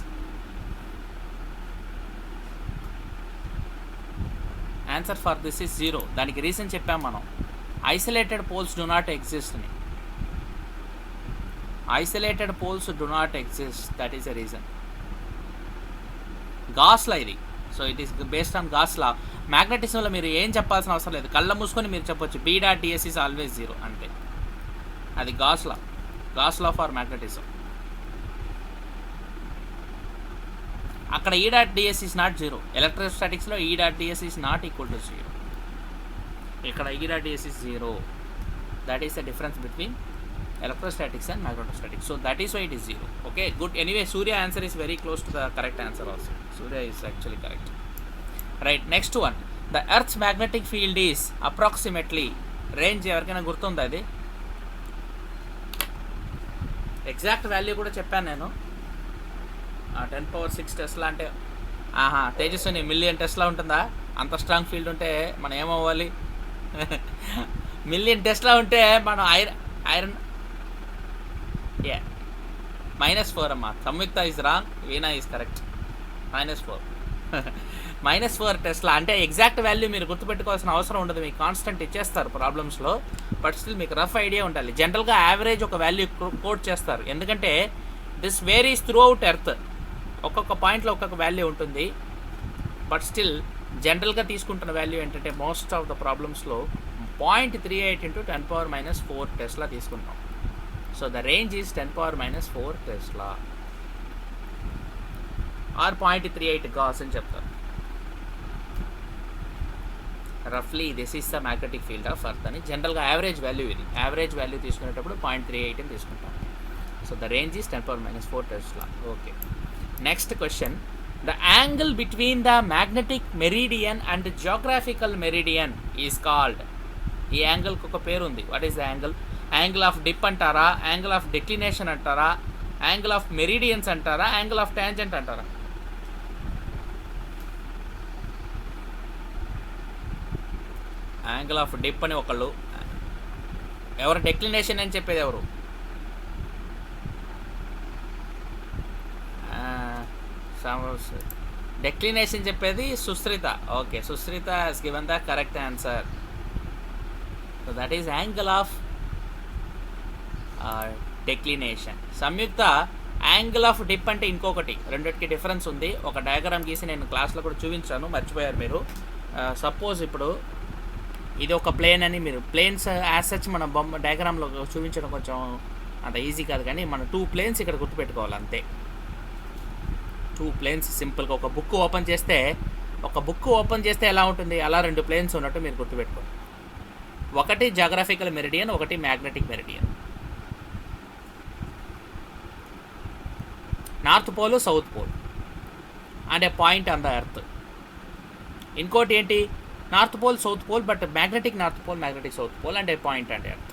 Answer for this is 0. దానికి రీజన్ చెప్పాం మనం. Isolated poles do not exist అని. Isolated poles do not exist, that is a reason. Gauss law ఇది. So it is based on Gauss law. మ్యాగ్నెటిజంలో మీరు ఏం చెప్పాల్సిన అవసరం లేదు, కళ్ళ మూసుకొని మీరు చెప్పొచ్చు B dot DS is always 0 అంతే. అది గాస్ లా ఫర్ మ్యాగ్నెటిజం. అక్కడ E dot DS is not 0. ఎలక్ట్రోస్టాటిక్స్లో E dot DS is not equal to 0. ఇక్కడ E dot DS is 0. That is the difference between electrostatics and magnetostatics. So that is why it is 0. Okay, good. Anyway, Surya answer is very close to the correct answer also. Surya is actually correct. Right, next one. The Earth's magnetic field is approximately range ఎవరికైనా గుర్తుందా అది? Exact value కూడా చెప్పాను నేను. 10⁶ Tesla అంటే Tejaswini million Tesla ఉంటుందా? అంత strong field ఉంటే మనం ఏమవ్వాలి? మిలియన్ టెస్లా ఉంటే మనం ఐరన్ -4 అమ్మా. Samyuktha is wrong, Veena is correct. -4 -4 tesla అంటే ఎగ్జాక్ట్ వాల్యూ మీరు గుర్తుపెట్టుకోవాల్సిన అవసరం ఉండదు, మీకు కాన్స్టెంట్ ఇచ్చేస్తారు ప్రాబ్లమ్స్లో. బట్ స్టిల్ మీకు రఫ్ ఐడియా ఉండాలి. జనరల్గా యావరేజ్ ఒక వాల్యూ కోట్ చేస్తారు, ఎందుకంటే this varies throughout earth. ఒక్కొక్క పాయింట్లో ఒక్కొక్క వాల్యూ ఉంటుంది. బట్ స్టిల్ జనరల్గా తీసుకుంటున్న వాల్యూ ఏంటంటే మోస్ట్ ఆఫ్ ద ప్రాబ్లమ్స్లో 0.38 × 10⁻⁻⁴ టెస్లా తీసుకుంటాం. So the range is 10⁻⁻⁴ Tesla or 0.38 Gauss అని చెప్తారు. రఫ్లీ this is the magnetic field of earth అని జనరల్గా యావరేజ్ వాల్యూ ఇది. యావరేజ్ వాల్యూ తీసుకునేటప్పుడు 0.38 అని తీసుకుంటాం. So the range is 10⁻⁴ Tesla. Okay, next question. The angle between the magnetic meridian and geographical meridian is called. ఈ యాంగిల్కి ఒక పేరు ఉంది. What is the angle? Angle of dip అంటారా, యాంగిల్ ఆఫ్ డిక్లినేషన్ అంటారా, యాంగిల్ ఆఫ్ మెరిడియన్స్ అంటారా, angle of tangent అంటారా? Angle of dip అని ఒకళ్ళు, ఎవరు డిక్లినేషన్ అని చెప్పేది ఎవరు? డిక్లినేషన్ చెప్పేది Sushrita. Okay, Sushrita has given the correct answer. So that is angle of declination. Samyuktha angle of dip అంటే ఇంకొకటి, రెండింటికి డిఫరెన్స్ ఉంది. ఒక డయాగ్రామ్ గీసి నేను క్లాస్లో కూడా చూపించాను, మర్చిపోయారు మీరు. సపోజ్ ఇప్పుడు ఇది ఒక ప్లేన్ అని, మీరు ప్లేన్స్ యాజ్ సచ్ మన బొమ్మ డయాగ్రామ్లో చూపించడం కొంచెం అంత ఈజీ కాదు, కానీ మన 2 ప్లేన్స్ ఇక్కడ గుర్తుపెట్టుకోవాలి అంతే. 2 ప్లేన్స్ సింపుల్గా. ఒక బుక్ ఓపెన్ చేస్తే ఎలా ఉంటుంది, అలా 2 ప్లేన్స్ ఉన్నట్టు మీరు గుర్తుపెట్టుకోవాలి. ఒకటి జాగ్రఫికల్ మెరిడియన్, ఒకటి magnetic meridian. North pole, south pole and a point on the earth. ఇంకోటి ఏంటి, north pole, south pole, but magnetic north pole, magnetic south pole and a point on the earth.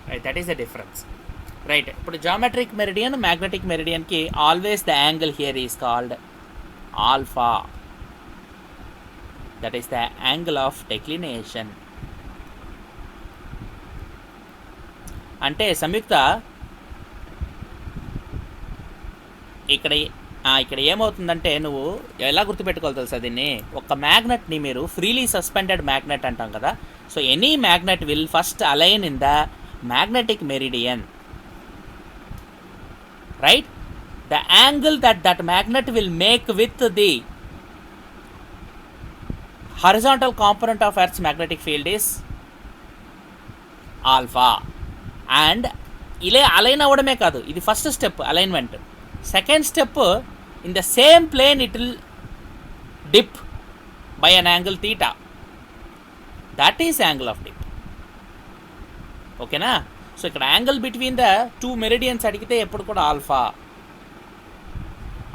Right, that is the difference. Right, ఇప్పుడు geometric meridian, magnetic మెరిడియన్కి always the angle here is called alpha. That is the angle of declination. అంటే సంయుక్త ఇక్కడ ఏమవుతుందంటే, నువ్వు ఎలా గుర్తుపెట్టుకోవాలి తెలుసా దీన్ని? ఒక మ్యాగ్నెట్ని మీరు ఫ్రీలీ సస్పెండెడ్ మ్యాగ్నెట్ అంటాం కదా. So any magnet will first align in the magnetic meridian, right? The angle that magnet will make with the horizontal component of Earth's magnetic field is alpha. And ఇలా align అవ్వడమే కాదు, ఇది first step alignment. Second step, in the same plane it will dip by an angle theta. That is angle of dip. ఓకేనా? So ఇక్కడ angle between the two meridians అడిగితే ఎప్పుడు కూడా alpha.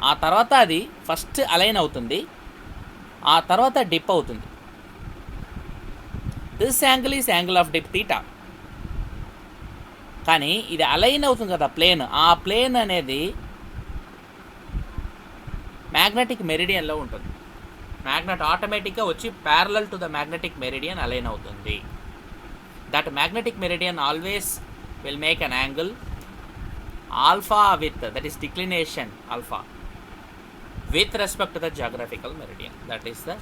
ఆ తర్వాత అది ఫస్ట్ అలైన్ అవుతుంది, ఆ తర్వాత డిప్ అవుతుంది. This angle is angle of dip theta. కానీ ఇది అలైన్ అవుతుంది కదా ప్లేన్, ఆ ప్లేన్ అనేది మ్యాగ్నెటిక్ మెరిడియన్లో ఉంటుంది. మ్యాగ్నెట్ ఆటోమేటిక్గా వచ్చి parallel to the magnetic meridian align అవుతుంది. That magnetic meridian always will make an angle alpha with, that is declination alpha, with respect to the geographical meridian. That is the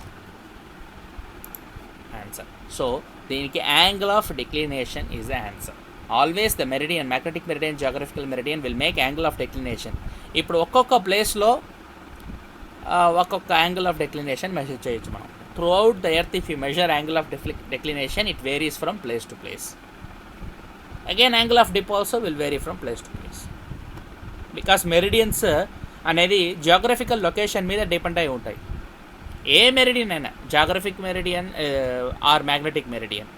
answer. So దీనికి angle of declination is the answer. Always the meridian, magnetic meridian, geographical meridian will make angle of declination. ఇప్పుడు ఒక్కొక్క ప్లేస్లో ఒక్కొక్క angle of డెక్లినేషన్ measure చేయొచ్చు మనం. Throughout the earth if you measure angle of declination it varies from place to place. Again angle of dip also will vary from place to place, because meridians అనేది geographical location మీద depend అయి ఉంటాయి. ఏ meridian అయినా, geographic meridian or magnetic meridian,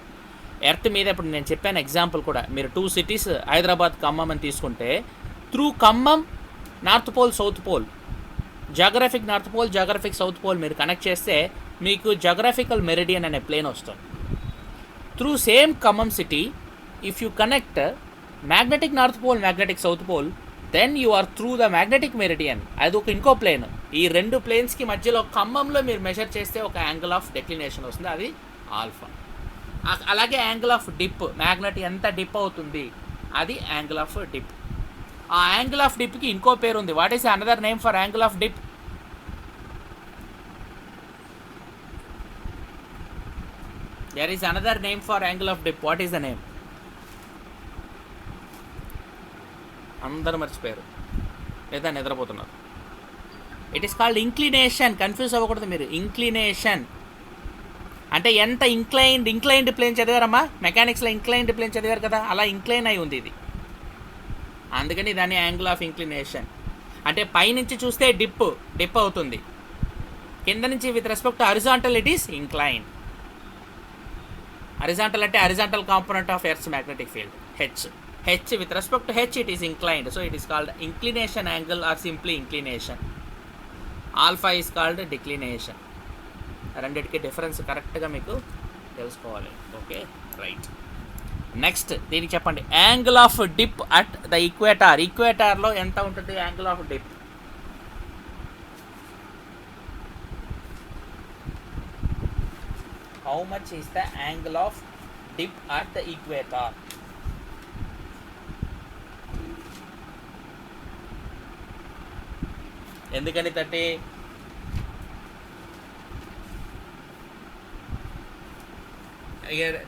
earth మీద ఇప్పుడు నేను చెప్పాను ఎగ్జాంపుల్ కూడా. మీరు 2 సిటీస్ హైదరాబాద్, ఖమ్మం అని తీసుకుంటే, through Khammam north pole, south pole, geographic north pole, geographic south pole మీరు కనెక్ట్ చేస్తే మీకు జాగ్రఫికల్ మెరిడియన్ అనే ప్లేన్ వస్తుంది. Through same Khammam city if you connect magnetic north pole, magnetic south pole, then you are through the magnetic meridian. అది ఒక ఇంకో plane. ఈ రెండు ప్లేన్స్కి మధ్యలో ఖమ్మంలో మీరు మెజర్ చేస్తే ఒక యాంగిల్ ఆఫ్ డెక్లినేషన్ వస్తుంది, అది ఆల్ఫా. అలాగే యాంగిల్ ఆఫ్ డిప్, మ్యాగ్నెట్ ఎంత డిప్ అవుతుంది, అది యాంగిల్ ఆఫ్ డిప్. ఆ యాంగిల్ ఆఫ్ డిప్కి ఇంకో పేరు ఉంది. What is another name for angle of dip? There is another name for angle of dip. What is the name? అందరూ మర్చిపోయారు లేదా నిద్రపోతున్నారు. It is called inclination. Confuse అవ్వకూడదు మీరు. ఇంక్లినేషన్ అంటే ఎంత ఇంక్లైన్డ్ ప్లేన్ చదివారమ్మా? మెకానిక్స్లో ఇంక్లైన్డ్ ప్లేన్ చదివారు కదా, అలా ఇంక్లైన్ అయి ఉంది ఇది. అందుకని దాన్ని యాంగిల్ ఆఫ్ ఇంక్లినేషన్. అంటే పైనుంచి చూస్తే డిప్ అవుతుంది, కింద నుంచి with respect to horizontal it is incline. Horizontal అంటే horizontal component of earth's magnetic field, H with respect to H it is inclined, so it is called inclination angle or simply inclination. Alpha is called declination. రెండిటికి difference కరెక్ట్గా మీకు తెలుసుకోవాలి. Okay, right. Next దీనికి చెప్పండి, angle of dip at the equator. ఈక్వేటార్లో ఎంత ఉంటుంది angle of dip? How much is the angle of dip at the equator? ఎందుకని 30?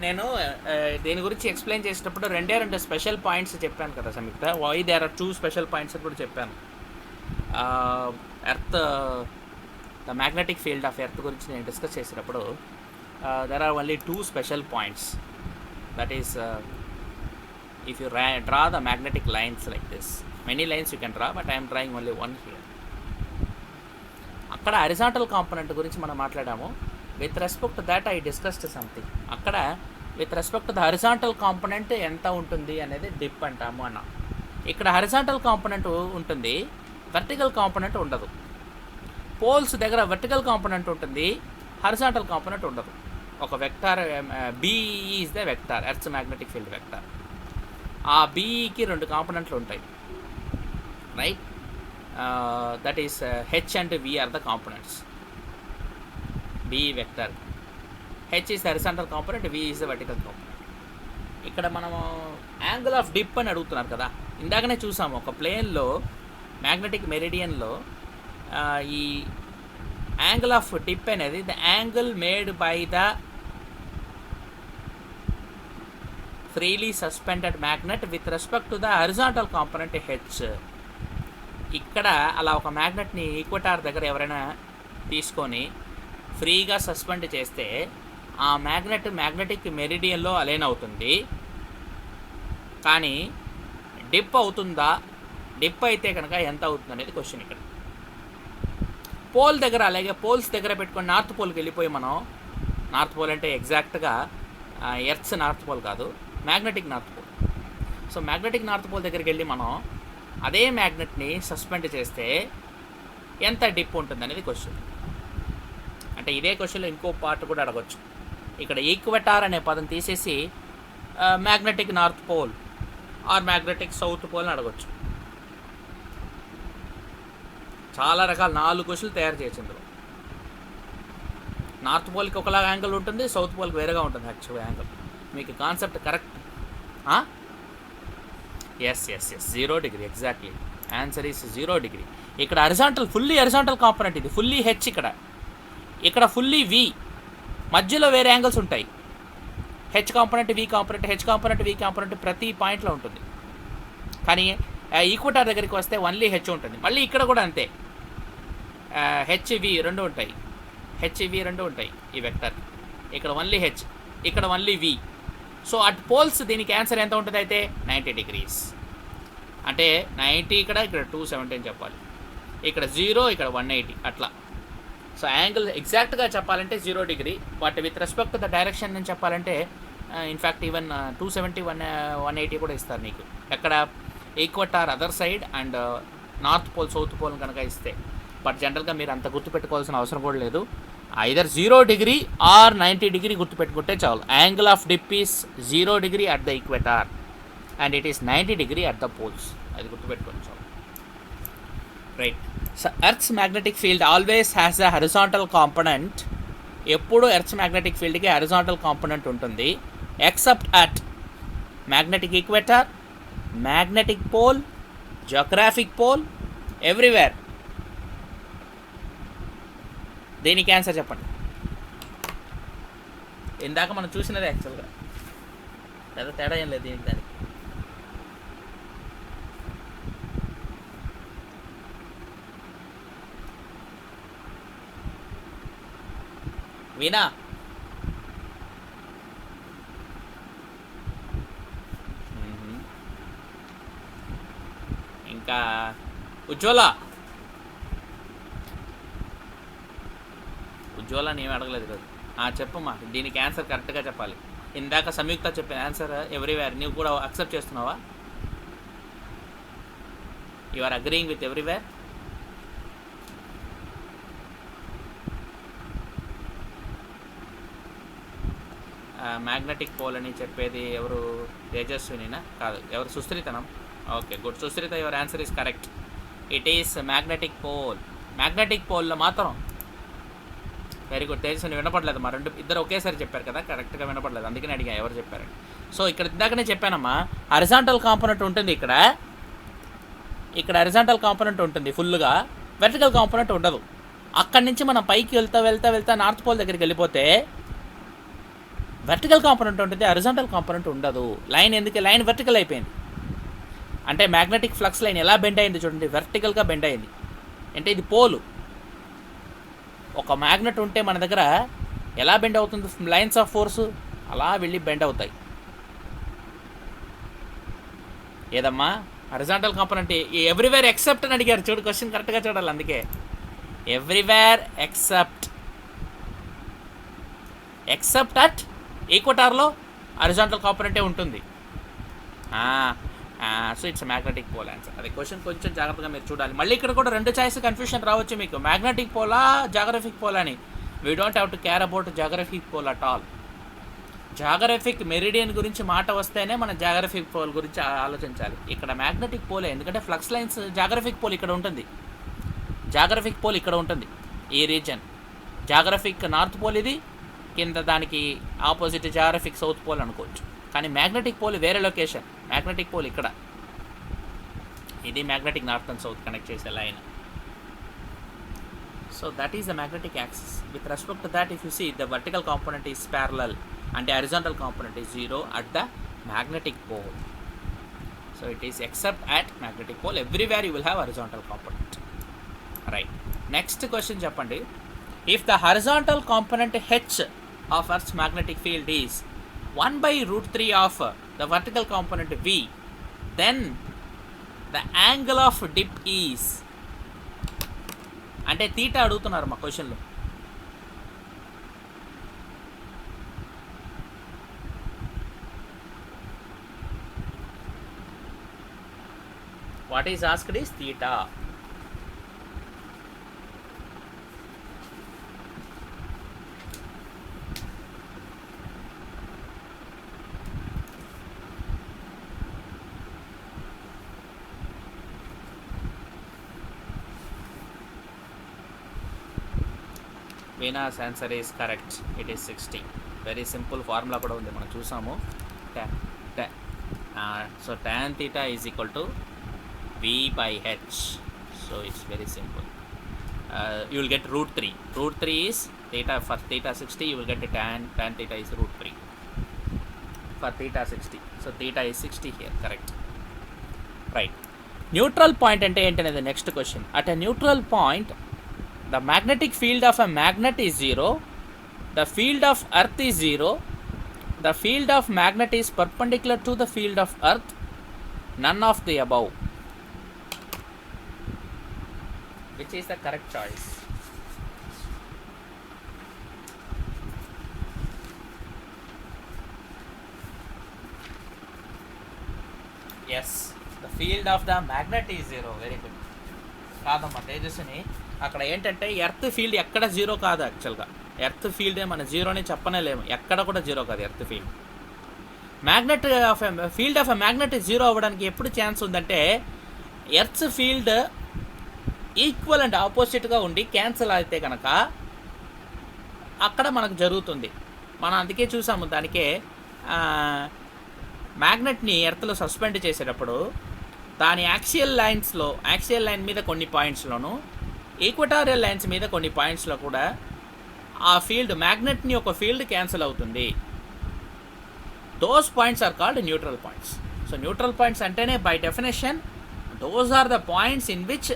నేను దీని గురించి ఎక్స్ప్లెయిన్ చేసేటప్పుడు రెండు స్పెషల్ పాయింట్స్ చెప్పాను కదా Samyuktha. Why there are 2 special points కూడా చెప్పాను. Earth, the magnetic field of earth గురించి నేను డిస్కస్ చేసేటప్పుడు there are only 2 special points. That is if you draw the magnetic lines like this, many lines you can draw, but I'm drawing only one here. అక్కడ horizontal component గురించి మనం మాట్లాడాము. With respect to that I discussed something. అక్కడ with respect to the horizontal component ఎంత ఉంటుంది అనేది dip అంటాము అన్న. ఇక్కడ హారిజాంటల్ కాంపోనెంట్ ఉంటుంది, వర్టికల్ కాంపోనెంట్ ఉండదు. పోల్స్ దగ్గర వర్టికల్ కాంపోనెంట్ ఉంటుంది, హారిజాంటల్ కాంపోనెంట్ ఉండదు. ఒక vector BE is the vector, earth's magnetic field vector. ఆ BEకి 2 కాంపోనెంట్లు ఉంటాయి, రైట్? That is H and V are the components. BE vector, H is the horizontal component, V is the vertical component. ఇక్కడ మనము angle of dip అని అడుగుతున్నారు కదా. ఇందాకనే చూసాము ఒక ప్లేన్లో మ్యాగ్నెటిక్ మెరిడియన్లో ఈ యాంగిల్ ఆఫ్ డిప్ అనేది the angle made by the freely suspended magnet with respect to the horizontal component H. ఇక్కడ అలా ఒక మ్యాగ్నెట్ని ఈక్వటార్ దగ్గర ఎవరైనా తీసుకొని ఫ్రీగా సస్పెండ్ చేస్తే ఆ మ్యాగ్నెటిక్ మెరిడియన్లో అలైన్ అవుతుంది. కానీ డిప్ అవుతుందా, డిప్ అయితే కనుక ఎంత అవుతుంది అనేది క్వశ్చన్ ఇక్కడ. పోల్ దగ్గర, అలాగే పోల్స్ దగ్గర పెట్టుకొని నార్త్ పోల్కి వెళ్ళిపోయి మనం, నార్త్ పోల్ అంటే ఎగ్జాక్ట్గా ఎర్త్స్ నార్త్ పోల్ కాదు, magnetic north pole. So magnetic north pole దగ్గరికి వెళ్ళి మనం అదే మ్యాగ్నెట్ని సస్పెండ్ చేస్తే ఎంత డిప్ ఉంటుంది అనేది క్వశ్చన్. అంటే ఇదే క్వశ్చన్లో ఇంకో పార్ట్ కూడా అడగచ్చు. ఇక్కడ ఈక్వెటార్ అనే పదం తీసేసి magnetic north pole or magnetic south pole అని అడగచ్చు. చాలా రకాల 4 క్వశ్చన్లు తయారు చేయొచ్చు ఇందులో. నార్త్ పోల్కి ఒకలాగా యాంగిల్ ఉంటుంది, సౌత్ పోల్కి వేరేగా ఉంటుంది యాక్చువల్ యాంగిల్. మీకు concept correct? Yes 0 degree exactly. Answer is 0 degree. ఇక్కడ హరిజాంటల్, ఫుల్లీ హరిజాంటల్ కాంపోనెంట్ ఇది, ఫుల్లీ హెచ్ ఇక్కడ ఫుల్లీ వి, మధ్యలో వేరే యాంగిల్స్ ఉంటాయి. H component, V component, H component, V component ప్రతి పాయింట్లో ఉంటుంది. కానీ ఈక్వెటార్ దగ్గరికి వస్తే ఓన్లీ హెచ్ ఉంటుంది. మళ్ళీ ఇక్కడ కూడా అంతే, హెచ్వి రెండు ఉంటాయి, హెచ్వి రెండు ఉంటాయి ఈ వెక్టర్. ఇక్కడ ఓన్లీ హెచ్, ఇక్కడ only V. So at poles దీనికి ఆన్సర్ ఎంత ఉంటుంది అయితే 90 డిగ్రీస్. అంటే 90 ఇక్కడ 270 అని చెప్పాలి, ఇక్కడ 0, ఇక్కడ 180 అట్లా. సో యాంగిల్ ఎగ్జాక్ట్గా చెప్పాలంటే 0 degree, but with respect to the direction అని చెప్పాలంటే ఇన్ఫ్యాక్ట్ ఈవెన్ 270, 180 కూడా ఇస్తారు నీకు ఎక్కడ equator other side and north pole south pole కనుక ఇస్తే. బట్ జనరల్గా మీరు అంత గుర్తుపెట్టుకోవాల్సిన అవసరం కూడా లేదు. ఐదర్ 0 డిగ్రీ ఆర్ 90 డిగ్రీ గుర్తుపెట్టుకుంటే చాలు. Angle of dip is 0 degree at the equator and it is 90 degree at the poles. అది గుర్తుపెట్టుకోండి చాలు. Right. So earth's magnetic field always has a horizontal component. ఎప్పుడు ఎర్త్స్ మ్యాగ్నెటిక్ ఫీల్డ్కి horizontal component ఉంటుంది, except at magnetic equator, magnetic pole, geographic pole, everywhere. దీనికి answer చెప్పండి. ఇందాక మనం చూసినదే యాక్చువల్గా, లేదా తేడా ఏం లేదు దీనికి దానికి. వీణా, ఇంకా ఉజ్వల నేను అడగలేదు కదా. చెప్పమ్మా, దీనికి ఆన్సర్ కరెక్ట్గా చెప్పాలి. ఇందాక సంయుక్త చెప్పిన ఆన్సర్ ఎవ్రీవేర్, నువ్వు కూడా అక్సెప్ట్ చేస్తున్నావా? You are agreeing with everywhere? Magnetic pole అని చెప్పేది ఎవరు? తేజస్వినినా? కాదు, ఎవరు? సుశ్రితనం. Okay, good. Sushrita, your answer is correct. It is magnetic pole. Magnetic పోల్లో మాత్రం వెరీ గుడ్. తేజస్విని వినపడలేదు, మా ఇద్దరు ఒకేసారి చెప్పారు కదా, కరెక్ట్గా వినపడలేదు, అందుకని అడిగా ఎవరు చెప్పారు. సో ఇక్కడ ఇందాకనే చెప్పానమ్మా, హరిజాంటల్ కాంపోనెంట్ ఉంటుంది ఇక్కడ హరిజాంటల్ కాంపోనెంట్ ఉంటుంది ఫుల్గా, వెర్టికల్ కాంపోనెంట్ ఉండదు. అక్కడి నుంచి మనం పైకి వెళ్తా నార్త్ పోల్ దగ్గరికి వెళ్ళిపోతే వెర్టికల్ కాంపోనెంట్ ఉంటుంది, హరిజాంటల్ కాంపోనెంట్ ఉండదు. లైన్ ఎందుకు? లైన్ వెర్టికల్ అయిపోయింది. అంటే మ్యాగ్నెటిక్ ఫ్లక్స్ లైన్ ఎలా బెండ్ అయింది చూడండి, వెర్టికల్గా బెండ్ అయింది. అంటే ఇది పోలు. ఒక మ్యాగ్నెట్ ఉంటే మన దగ్గర ఎలా బెండ్ అవుతుంది లైన్స్ ఆఫ్ ఫోర్స్, అలా వెళ్ళి బెండ్ అవుతాయి. ఏదమ్మా హరిజాంటల్ కాంపోనెంట్ ఎవ్రీవేర్ ఎక్సెప్ట్ అని అడిగారు చూడు, క్వశ్చన్ కరెక్ట్గా చూడాలి. అందుకే ఎవ్రీవేర్ ఎక్సెప్ట్ అట్ ఈక్వెటార్లో హరిజాంటల్ కాంపోనెంటే ఉంటుంది. So it's magnetic pole answer. అది క్వశ్చన్ కొంచెం జాగ్రత్తగా మీరు చూడాలి. మళ్ళీ ఇక్కడ కూడా 2 చాయిస్ కన్ఫ్యూషన్ రావచ్చు మీకు, మ్యాగ్నెటిక్ పోలా జాగ్రఫిక్ పోల్ అని. We don't have to care about geographic pole at all. Geographic meridian గురించి మాట వస్తేనే మనం జాగ్రఫిక్ పోల్ గురించి ఆలోచించాలి. ఇక్కడ మ్యాగ్నెటిక్ పోలే, ఎందుకంటే ఫ్లక్స్ లైన్స్ జాగ్రఫిక్ పోల్ ఇక్కడ ఉంటుంది, జాగ్రఫిక్ పోల్ ఇక్కడ ఉంటుంది ఈ రీజన్. జాగ్రఫిక్ నార్త్ పోల్ ఇది, కింద దానికి ఆపోజిట్ జాగ్రఫిక్ సౌత్ పోల్ అనుకోవచ్చు. కానీ మ్యాగ్నెటిక్ పోల్ వేరే లొకేషన్, మ్యాగ్నెటిక్ పోల్ ఇక్కడ. ఇది magnetic north and south connect చేసే line. So that is the magnetic axis. With respect to that, if you see the vertical component is parallel and the horizontal component is 0 at the magnetic pole. So it is except at magnetic pole, everywhere you will have horizontal component. Right. Next question చెప్పండి. If the horizontal component h of Earth's magnetic field is 1 by root 3 of the vertical component v, then the angle of dip is, అంటే theta అడుగుతున్నారు మా క్వశ్చన్లో. What is asked is theta. Vena's answer is correct. It is 60. Very simple formula కూడా ఉంది, మనం చూసాము. So tan theta is equal to v by h. So it's very simple. You will get root 3. Root 3 is theta. For theta 60 you will get tan theta is root 3 for theta 60. So theta is 60 here, correct. Right. Neutral point అంటే ఏంటనేది next question. At a neutral point the magnetic field of a magnet is 0, the field of earth is 0, the field of magnet is perpendicular to the field of earth, none of the above. Which is the correct choice? Yes, the field of the magnet is 0. Very good. కాదమ్మా తేజస్విని, అక్కడ ఏంటంటే earth field ఎక్కడ zero కాదు. యాక్చువల్గా earth ఫీల్డే మన జీరోని చెప్పనే లేము, ఎక్కడ కూడా జీరో కాదు earth field. Magnet of field of a magnet zero అవ్వడానికి ఎప్పుడు ఛాన్స్ ఉందంటే ఎర్త్ ఫీల్డ్ ఈక్వల్ అండ్ ఆపోజిట్గా ఉండి క్యాన్సిల్ అయితే కనుక అక్కడ మనకు జరుగుతుంది. మనం అందుకే చూసాము, దానికే మ్యాగ్నెట్ని ఎర్త్లో సస్పెండ్ చేసేటప్పుడు దాని యాక్సియల్ లైన్ మీద కొన్ని పాయింట్స్లోను, ఈక్వటారియల్ లైన్స్ మీద కొన్ని పాయింట్స్లో కూడా ఆ ఫీల్డ్ మ్యాగ్నెట్ని ఒక ఫీల్డ్ క్యాన్సిల్ అవుతుంది. Those points are called neutral points. So neutral points అంటేనే by definition those are the points in which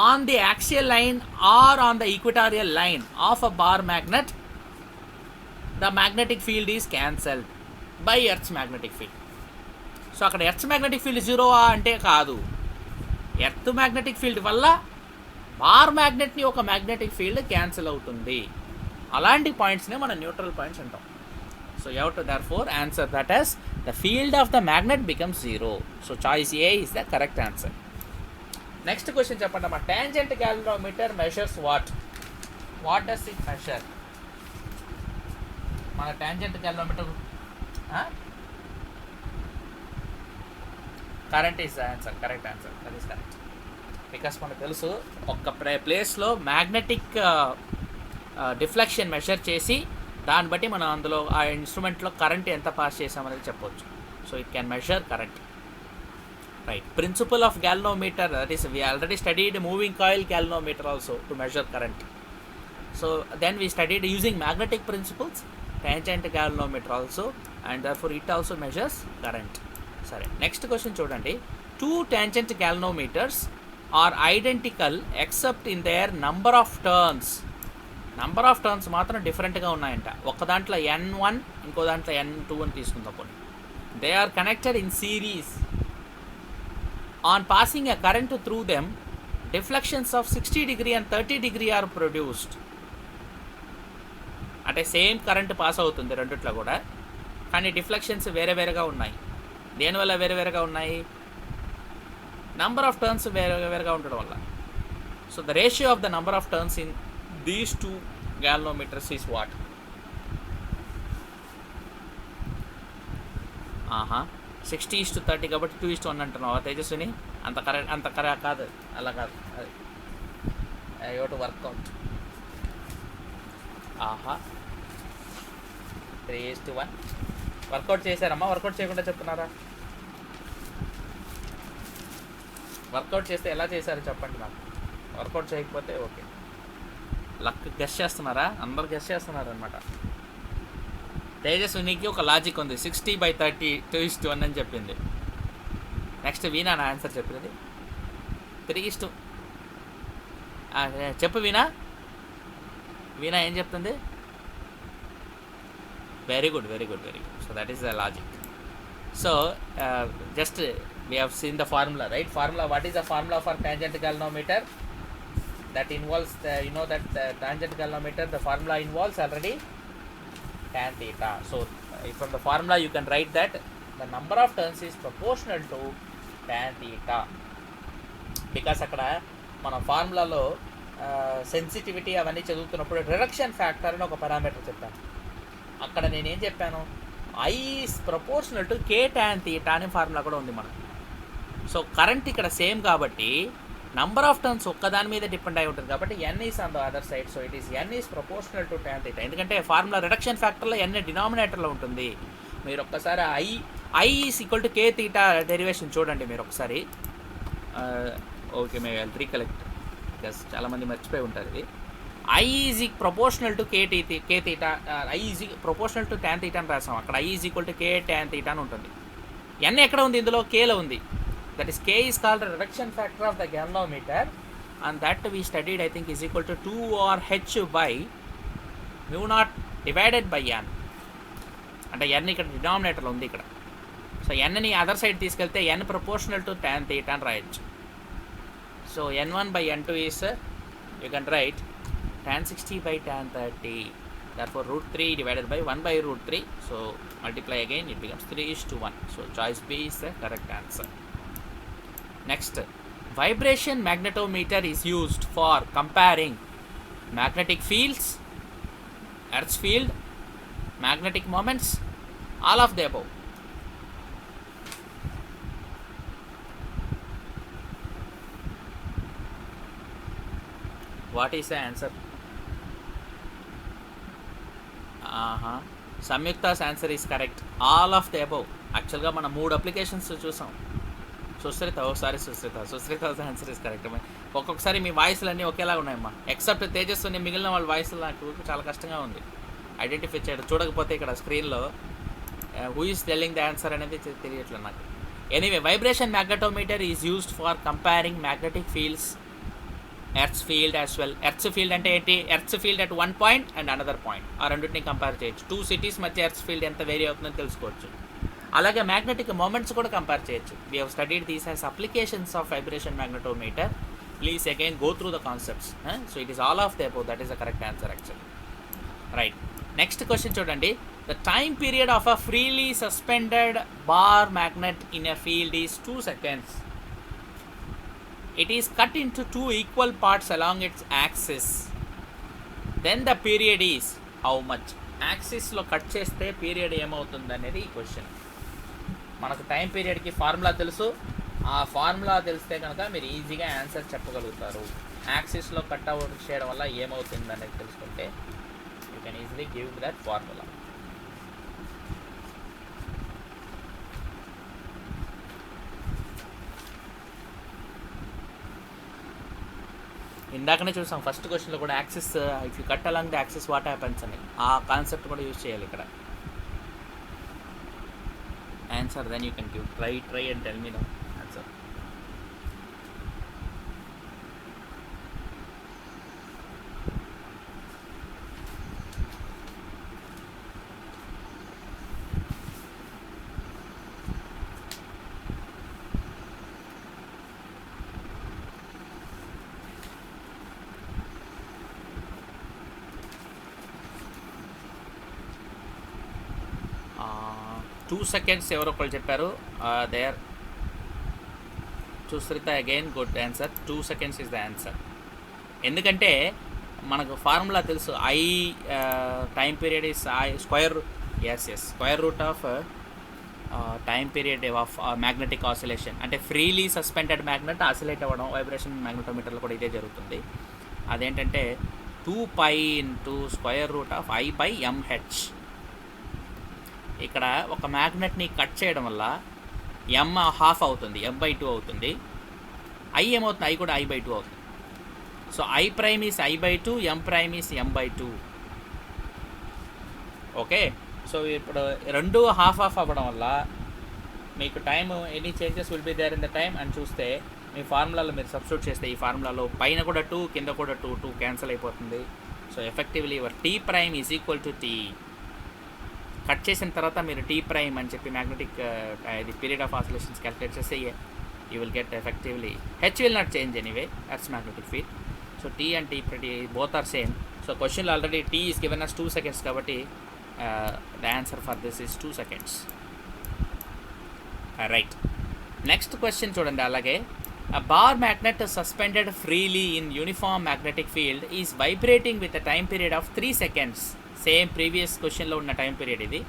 on the axial line or on the equatorial line of a bar magnet the magnetic field is cancelled by earth's magnetic field. So అక్కడ earth magnetic field zero అంటే కాదు, earth magnetic field వల్ల bar మ్యాగ్నెట్ని ఒక magnetic field cancel అవుతుంది. అలాంటి పాయింట్స్నే మనం న్యూట్రల్ పాయింట్స్ అంటాం. So you have to therefore answer that as the field of the magnet becomes zero. So choice A is the correct answer. Next question చెప్పండి అమ్మా. Tangent galvanometer measures what does it measure? మన tangent galvanometer current is the answer, correct answer, that is correct. Because మనకు తెలుసు ఒక ప్లేస్లో magnetic deflection measure చేసి దాన్ని బట్టి మనం అందులో ఆ ఇన్స్ట్రుమెంట్లో కరెంట్ ఎంత పాస్ చేసామనేది చెప్పవచ్చు. So it can measure current. Right. Principle of galvanometer, that is we already studied moving coil galvanometer also to measure current. So then we studied using magnetic principles tangent galvanometer also, and therefore it also measures current. సరే, next question చూడండి. 2 tangent galvanometers are identical except in their number of turns. Number of turns మాత్రం డిఫరెంట్గా ఉన్నాయంట. ఒక దాంట్లో N1 ఇంకో దాంట్లో N2 అని తీసుకుందాం పోనీ. They are connected in series. On passing a current through them deflections of 60 degree and 30 degree are produced. అంటే సేమ్ కరెంట్ పాస్ అవుతుంది రెండిట్లో కూడా, కానీ డిఫ్లెక్షన్స్ వేరే వేరేగా ఉన్నాయి. దేనివల్ల వేరే వేరేగా ఉన్నాయి? నంబర్ ఆఫ్ టర్న్స్ వేరే వేరేగా ఉండడం వల్ల. So the ratio of the number of turns in these 2 galvanometers is what? 60:30 కాబట్టి 2:1 అంటున్నావా తేజస్విని? అంత కరెక్ట్ కాదు, అలా కాదు. I have to work out. 3:1 work out చేశారమ్మా? వర్కౌట్ చేయకుండా చెప్తున్నారా? వర్కౌట్ చేస్తే ఎలా చేశారో చెప్పండి నాకు. వర్కౌట్ చేయకపోతే ఓకే. లక్ గెస్ చేస్తున్నారా? అందరు గెస్ చేస్తున్నారు అనమాట. తేజస్వినికి ఒక లాజిక్ ఉంది. 60/30 2:1 అని చెప్పింది. నెక్స్ట్ వీణా నా ఆన్సర్ చెప్పింది 3:. చెప్పు వీణా. వీణా ఏం చెప్తుంది? Very good, very good, very good. So that is the logic. So just we have seen the formula, right? Formula, what is the formula for tangent galvanometer? That involves you know that the tangent galvanometer, the formula involves already tan theta. So from the formula you can write that the number of turns is proportional to tan theta, because అక్కడ మన ఫార్ములాలో sensitivity అవన్నీ చదువుతున్నప్పుడు reduction factor అని ఒక parameter చెప్పాను. అక్కడ నేనేం చెప్పాను? I is proportional to k tan theta అనే ఫార్ములా కూడా ఉంది మనకు. సో కరెంట్ ఇక్కడ సేమ్ కాబట్టి నంబర్ ఆఫ్ టర్న్స్ ఒక్కదాని మీద డిపెండ్ అయి ఉంటుంది కాబట్టి n is on the other side. So it is n is proportional to tan theta. ఎందుకంటే ఫార్ములా రిడక్షన్ ఫ్యాక్టర్లో n డినామినేటర్లో ఉంటుంది. మీరు ఒక్కసారి I is equal to k theta derivation చూడండి మీరు ఒకసారి. Okay, May will recollect because చాలామంది మర్చిపోయి ఉంటారు ఇది. I is proportional to k theta, I is proportional to tan theta అని రాసాం. అక్కడ I is equal to k tan theta అని ఉంటుంది. n ఎక్కడ ఉంది? ఇందులో kలో ఉంది. That is, k is called the reduction factor of the galvanometer, and that we studied, I think, is equal to 2 or h by mu naught divided by n. అంటే n ఇక్కడ డినామినేటర్లో ఉంది ఇక్కడ. సో n ని other side తీసుకెళ్తే n proportional to tan theta అని రాయొచ్చు. So n1 by n2 is you can write tan 60 by tan 30. Therefore root 3 divided by 1 by root 3. So multiply again, it becomes 3:1. So choice B is the correct answer. Next, vibration magnetometer is used for comparing magnetic fields, Earth's field, magnetic moments, all of the above. What is the answer? Samyukta's answer is correct. All of the above. యాక్చువల్గా మనం 3 applications చూసాం. Sushrita answer is correct. ఒక్కొక్కసారి మీ వాయిస్లు అన్నీ ఒకేలా ఉన్నాయమ్మా, except తేజస్సుని మిగిలిన వాళ్ళ వాయిస్లు నాకు చాలా కష్టంగా ఉంది ఐడెంటిఫై చేయడం. చూడకపోతే ఇక్కడ స్క్రీన్లో who is telling the answer అనేది తెలియట్లేదు నాకు. Anyway, vibration magnetometer is used for comparing magnetic fields, earth's field as well. Earth's field అంటే ఏంటి? Earth's field at one point and another point, ఆ రెండింటిని కంపేర్ చేయొచ్చు. 2 cities మధ్య ఎర్త్స్ ఫీల్డ్ ఎంత వేరీ అవుతుందో తెలుసుకోవచ్చు. అలాగే మ్యాగ్నెటిక్ మొమెంట్స్ కూడా కంపేర్ చేయొచ్చు. We have studied these as applications of vibration magnetometer. Please again go through the concepts. So it is all of the above. That is the correct answer actually. Right, next question చూడండి. The time period of a freely suspended bar magnet in a field is 2 seconds. It is cut into 2 equal parts along its axis. Then the period is how much? యాక్సిస్లో cut చేస్తే period ఏమవుతుంది అనేది ఈ question. మనకు time పీరియడ్కి formula తెలుసు. ఆ formula తెలిస్తే కనుక మీరు ఈజీగా ఆన్సర్ చెప్పగలుగుతారు. యాక్సిస్లో కట్ అవుట్ చేయడం వల్ల ఏమవుతుంది అనేది తెలుసుకుంటే you can easily give that formula. ఇందాకనే చూసాం ఫస్ట్ క్వశ్చన్లో కూడా, axis if you cut along the axis what happens అని. ఆ కాన్సెప్ట్ కూడా యూజ్ చేయాలి ఇక్కడ. Answer then you can give. Try and tell me the answer. Two seconds ఎవరో ఒకళ్ళు చెప్పారు. They are Sushritha again good answer. 2 seconds is the answer. ఎందుకంటే మనకు ఫార్ములా తెలుసు. I time period is square root of time period of magnetic oscillation. అంటే freely suspended magnet oscillate అవ్వడం vibration మ్యాగ్నెటోమీటర్లో కూడా ఇదే జరుగుతుంది. అదేంటంటే 2π × I/mh. ఇక్కడ ఒక మ్యాగ్నెట్ని కట్ చేయడం వల్ల m ½ అవుతుంది, m/2 అవుతుంది. I ఏమవుతుంది? I కూడా I/2 అవుతుంది. So I' is I/2, M' is M/2. Okay, so ఇప్పుడు రెండు ½ అవ్వడం వల్ల మీకు time any changes will be there in the time అని చూస్తే మీ ఫార్ములాలో మీరు సబ్స్టిట్యూట్ చేస్తే ఈ ఫార్ములాలో పైన కూడా 2 కింద కూడా 2 క్యాన్సిల్ అయిపోతుంది. So effectively your T prime is equal to T. Cut చేసిన తర్వాత మీరు టీ ప్రైమ్ అని చెప్పి మ్యాగ్నెటిక్ ఇది పీరియడ్ ఆఫ్ ఆసిలేషన్స్ క్యాలిక్యులేట్ చేస్తే you will get effectively, H will not change anyway, that's magnetic field. So T and T pretty both are same. So question already T is given as 2 seconds kabatti the answer for this is 2 seconds. Right, next question chudandi alage, a bar magnet suspended freely in uniform magnetic field is vibrating with a time period of 3 seconds. Same previous question lo unna time period idi.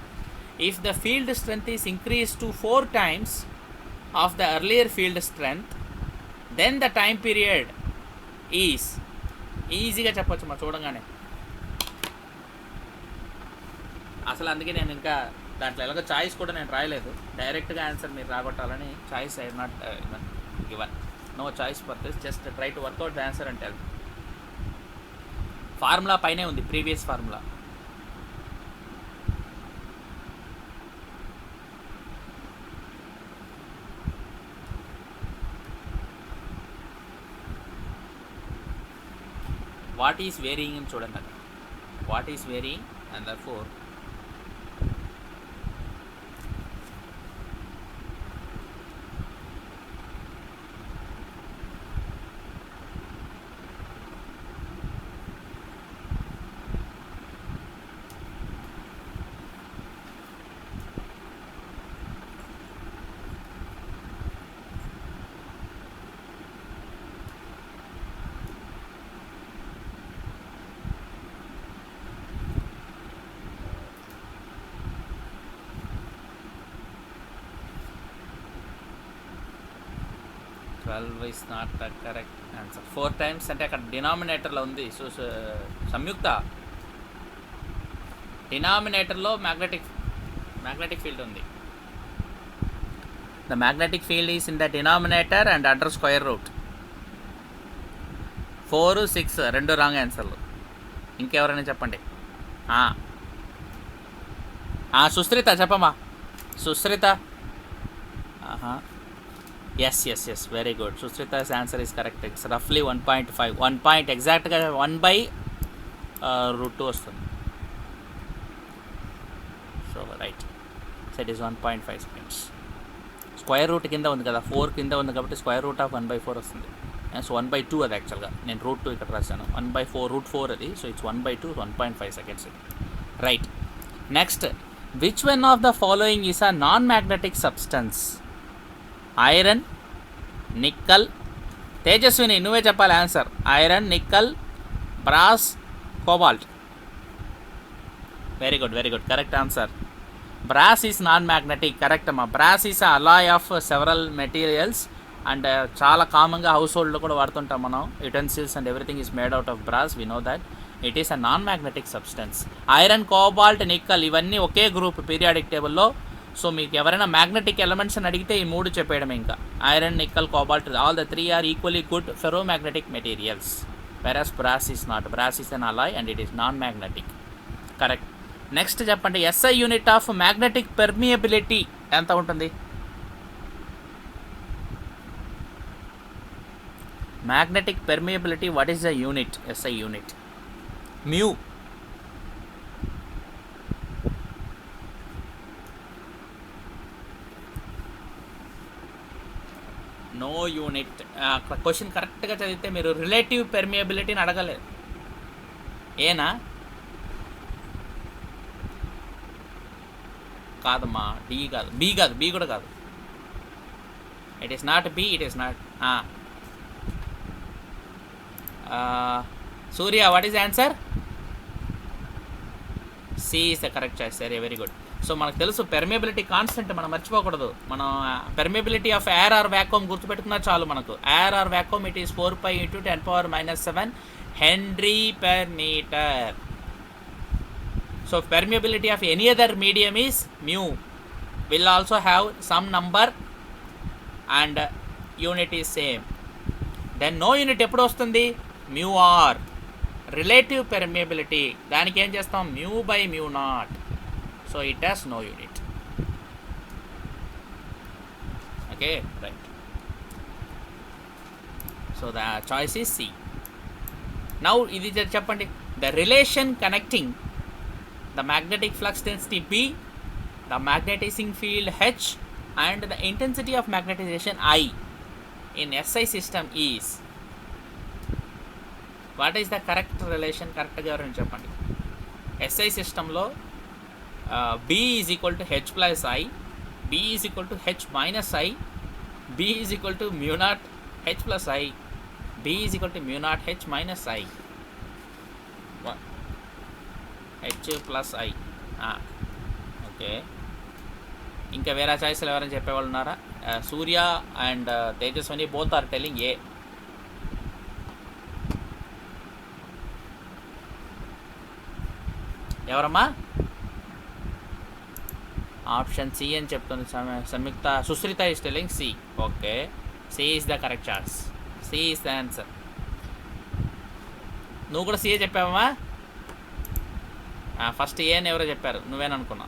If the field strength is increased to 4 times of the earlier field strength, then the time period is, ఈజీగా చెప్పొచ్చు మా చూడంగానే. అసలు అందుకే నేను ఇంకా దాంట్లో ఎలాగో చాయిస్ కూడా నేను రాయలేదు, డైరెక్ట్గా ఆన్సర్ మీరు రాగొట్టాలని choice I not given, no choice for this, just try to work out the answer and tell. Formula పైనే ఉంది, previous formula. What is varying in చూడండి, what is varying and therefore is not the correct answer. 4 times అంటే అక్కడ డినామినేటర్లో ఉంది. So సంయుక్త డినామినేటర్లో magnetic field ఉంది. The magnetic field is in the denominator and under square root. 4, 6 రెండు wrong ఆన్సర్లు. ఇంకెవరైనా చెప్పండి. సుశ్రిత చెప్పమ్మా, Sushrita. Yes, very good. Sushrita's answer is correct. It's roughly 1.5. 1 point exactగా 1/√2 వస్తుంది. So right, so it is 1.5 seconds. Square root కింద ఉంది కదా, 4 కింద ఉంది కాబట్టి స్క్వేర్ రూట్ ఆఫ్ 1/4 వస్తుంది. సో 1/2 అది యాక్చువల్గా, నేను √2 ఇక్కడ రాశాను. 1/4 √4 అది. సో ఇట్స్ 1/2, 1.5 seconds ఇది. Right, next, which one of the following is a non magnetic substance? Iron, nickel. Tejaswini నువ్వే చెప్పాలి answer. Iron, nickel, brass, cobalt. Very good, correct answer. Brass is non magnetic, correct అమ్మా. Brass is alloy of several materials and చాలా కామన్గా హౌస్ హోల్డ్లో కూడా వాడుతుంటాం మనం. Utensils and everything is made out of brass, we know that. It is a non magnetic substance. Iron, cobalt, nickel ఇవన్నీ ఒకే గ్రూప్ పీరియాడిక్ టేబుల్లో. సో మీకు ఎవరైనా మ్యాగ్నెటిక్ ఎలిమెంట్స్ అని అడిగితే ఈ 3 చెప్పేయడమే. ఇంకా iron, nickel, cobalt, all the 3 are equally good ferromagnetic materials. Versus brass is not. Brass is an alloy and it is non magnetic. Correct. Next చెప్పండి, SI unit of magnetic permeability ఎంత ఉంటుంది? Magnetic permeability, what is the unit? SI unit mu. No unit. Question కరెక్ట్గా చదివితే మీరు relative పెర్మియబిలిటీని అడగలేదు. ఏనా? కాదమ్మా, D కాదు, బి కాదు, బి కూడా కాదు. It is not B, it is not. Surya, what is answer? C is the correct choice. సరే, వెరీ గుడ్. సో మనకు తెలుసు పెర్మియబిలిటీ కాన్స్టెంట్, మనం మర్చిపోకూడదు. మనం permeability of air or vacuum గుర్తుపెట్టుకున్నా చాలు మనకు. Air or vacuum it is 4π × 10⁻⁷ henry per metre. So permeability of any other medium is mu, will also have some number and unit is same. Then no unit ఎప్పుడు వస్తుంది? mu r. Relative permeability దానికి ఏం చేస్తాం? mu/mu0. So it has no unit. Okay, right. So the choice is C. Now ఇది చెప్పండి, the relation connecting the magnetic flux density B, the magnetizing field H, and the intensity of magnetization I in SI system is. What is the correct relation? Correct గా ఎవరైనా చెప్పండి. SI సిస్టంలో B is equal to H plus I, B is equal to H minus I, B is equal to mu naught H plus I, B is equal to mu naught H minus I. H plus I. Okay, ఇంకా వేరే చాయిస్లు ఎవరైనా చెప్పేవాళ్ళు ఉన్నారా? Surya and Tejaswini both are telling A. ఎవరమ్మా? Option C అని చెప్తుంది Samyuktha. Sushrita is telling C. Okay, C is the correct choice. C is the answer. నువ్వు కూడా సిఏ చెప్పావమ్మా? ఫస్ట్ ఏ అని ఎవరో చెప్పారు, నువ్వేననుకున్నా.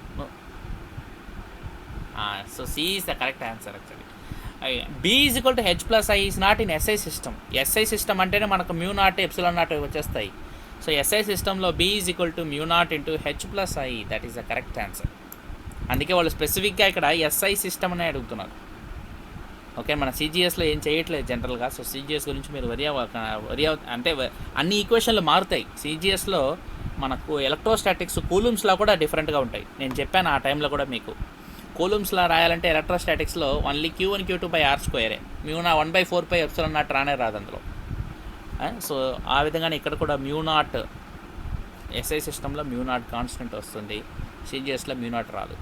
So C is the correct answer actually. B is equal to H plus I is not in SI system. SI system అంటేనే మనకు మ్యూ నాట్ ఎప్సిలాన్ నాట్ వచ్చేస్తాయి. సో ఎస్ఐ సిస్టంలో B is equal to mu naught into H plus I, that is the correct answer. అందుకే వాళ్ళు స్పెసిఫిక్గా ఇక్కడ SI system అనే అడుగుతున్నారు. ఓకే, మన సిజిఎస్లో ఏం చేయట్లేదు జనరల్గా. సో సిజిఎస్ గురించి మీరు వరి అంటే అన్ని ఈక్వేషన్లు మారుతాయి. సిజిఎస్లో మనకు ఎలక్ట్రోస్టాటిక్స్ కూలూమ్స్లా కూడా డిఫరెంట్గా ఉంటాయి. నేను చెప్పాను ఆ టైంలో కూడా మీకు. కూలూమ్స్లా రాయాలంటే ఎలక్ట్రోస్టాటిక్స్లో only Q1 Q2 by R² mu నా 1/4 ఎప్సిలాన్ నాట్ రానే రాదు అందులో. సో ఆ విధంగానే ఇక్కడ కూడా మ్యూ నాట్ ఎస్ఐ సిస్టంలో మ్యూ నాట్ కాన్స్టెంట్ వస్తుంది, సిజిఎస్లో మ్యూ నాట్ రాదు.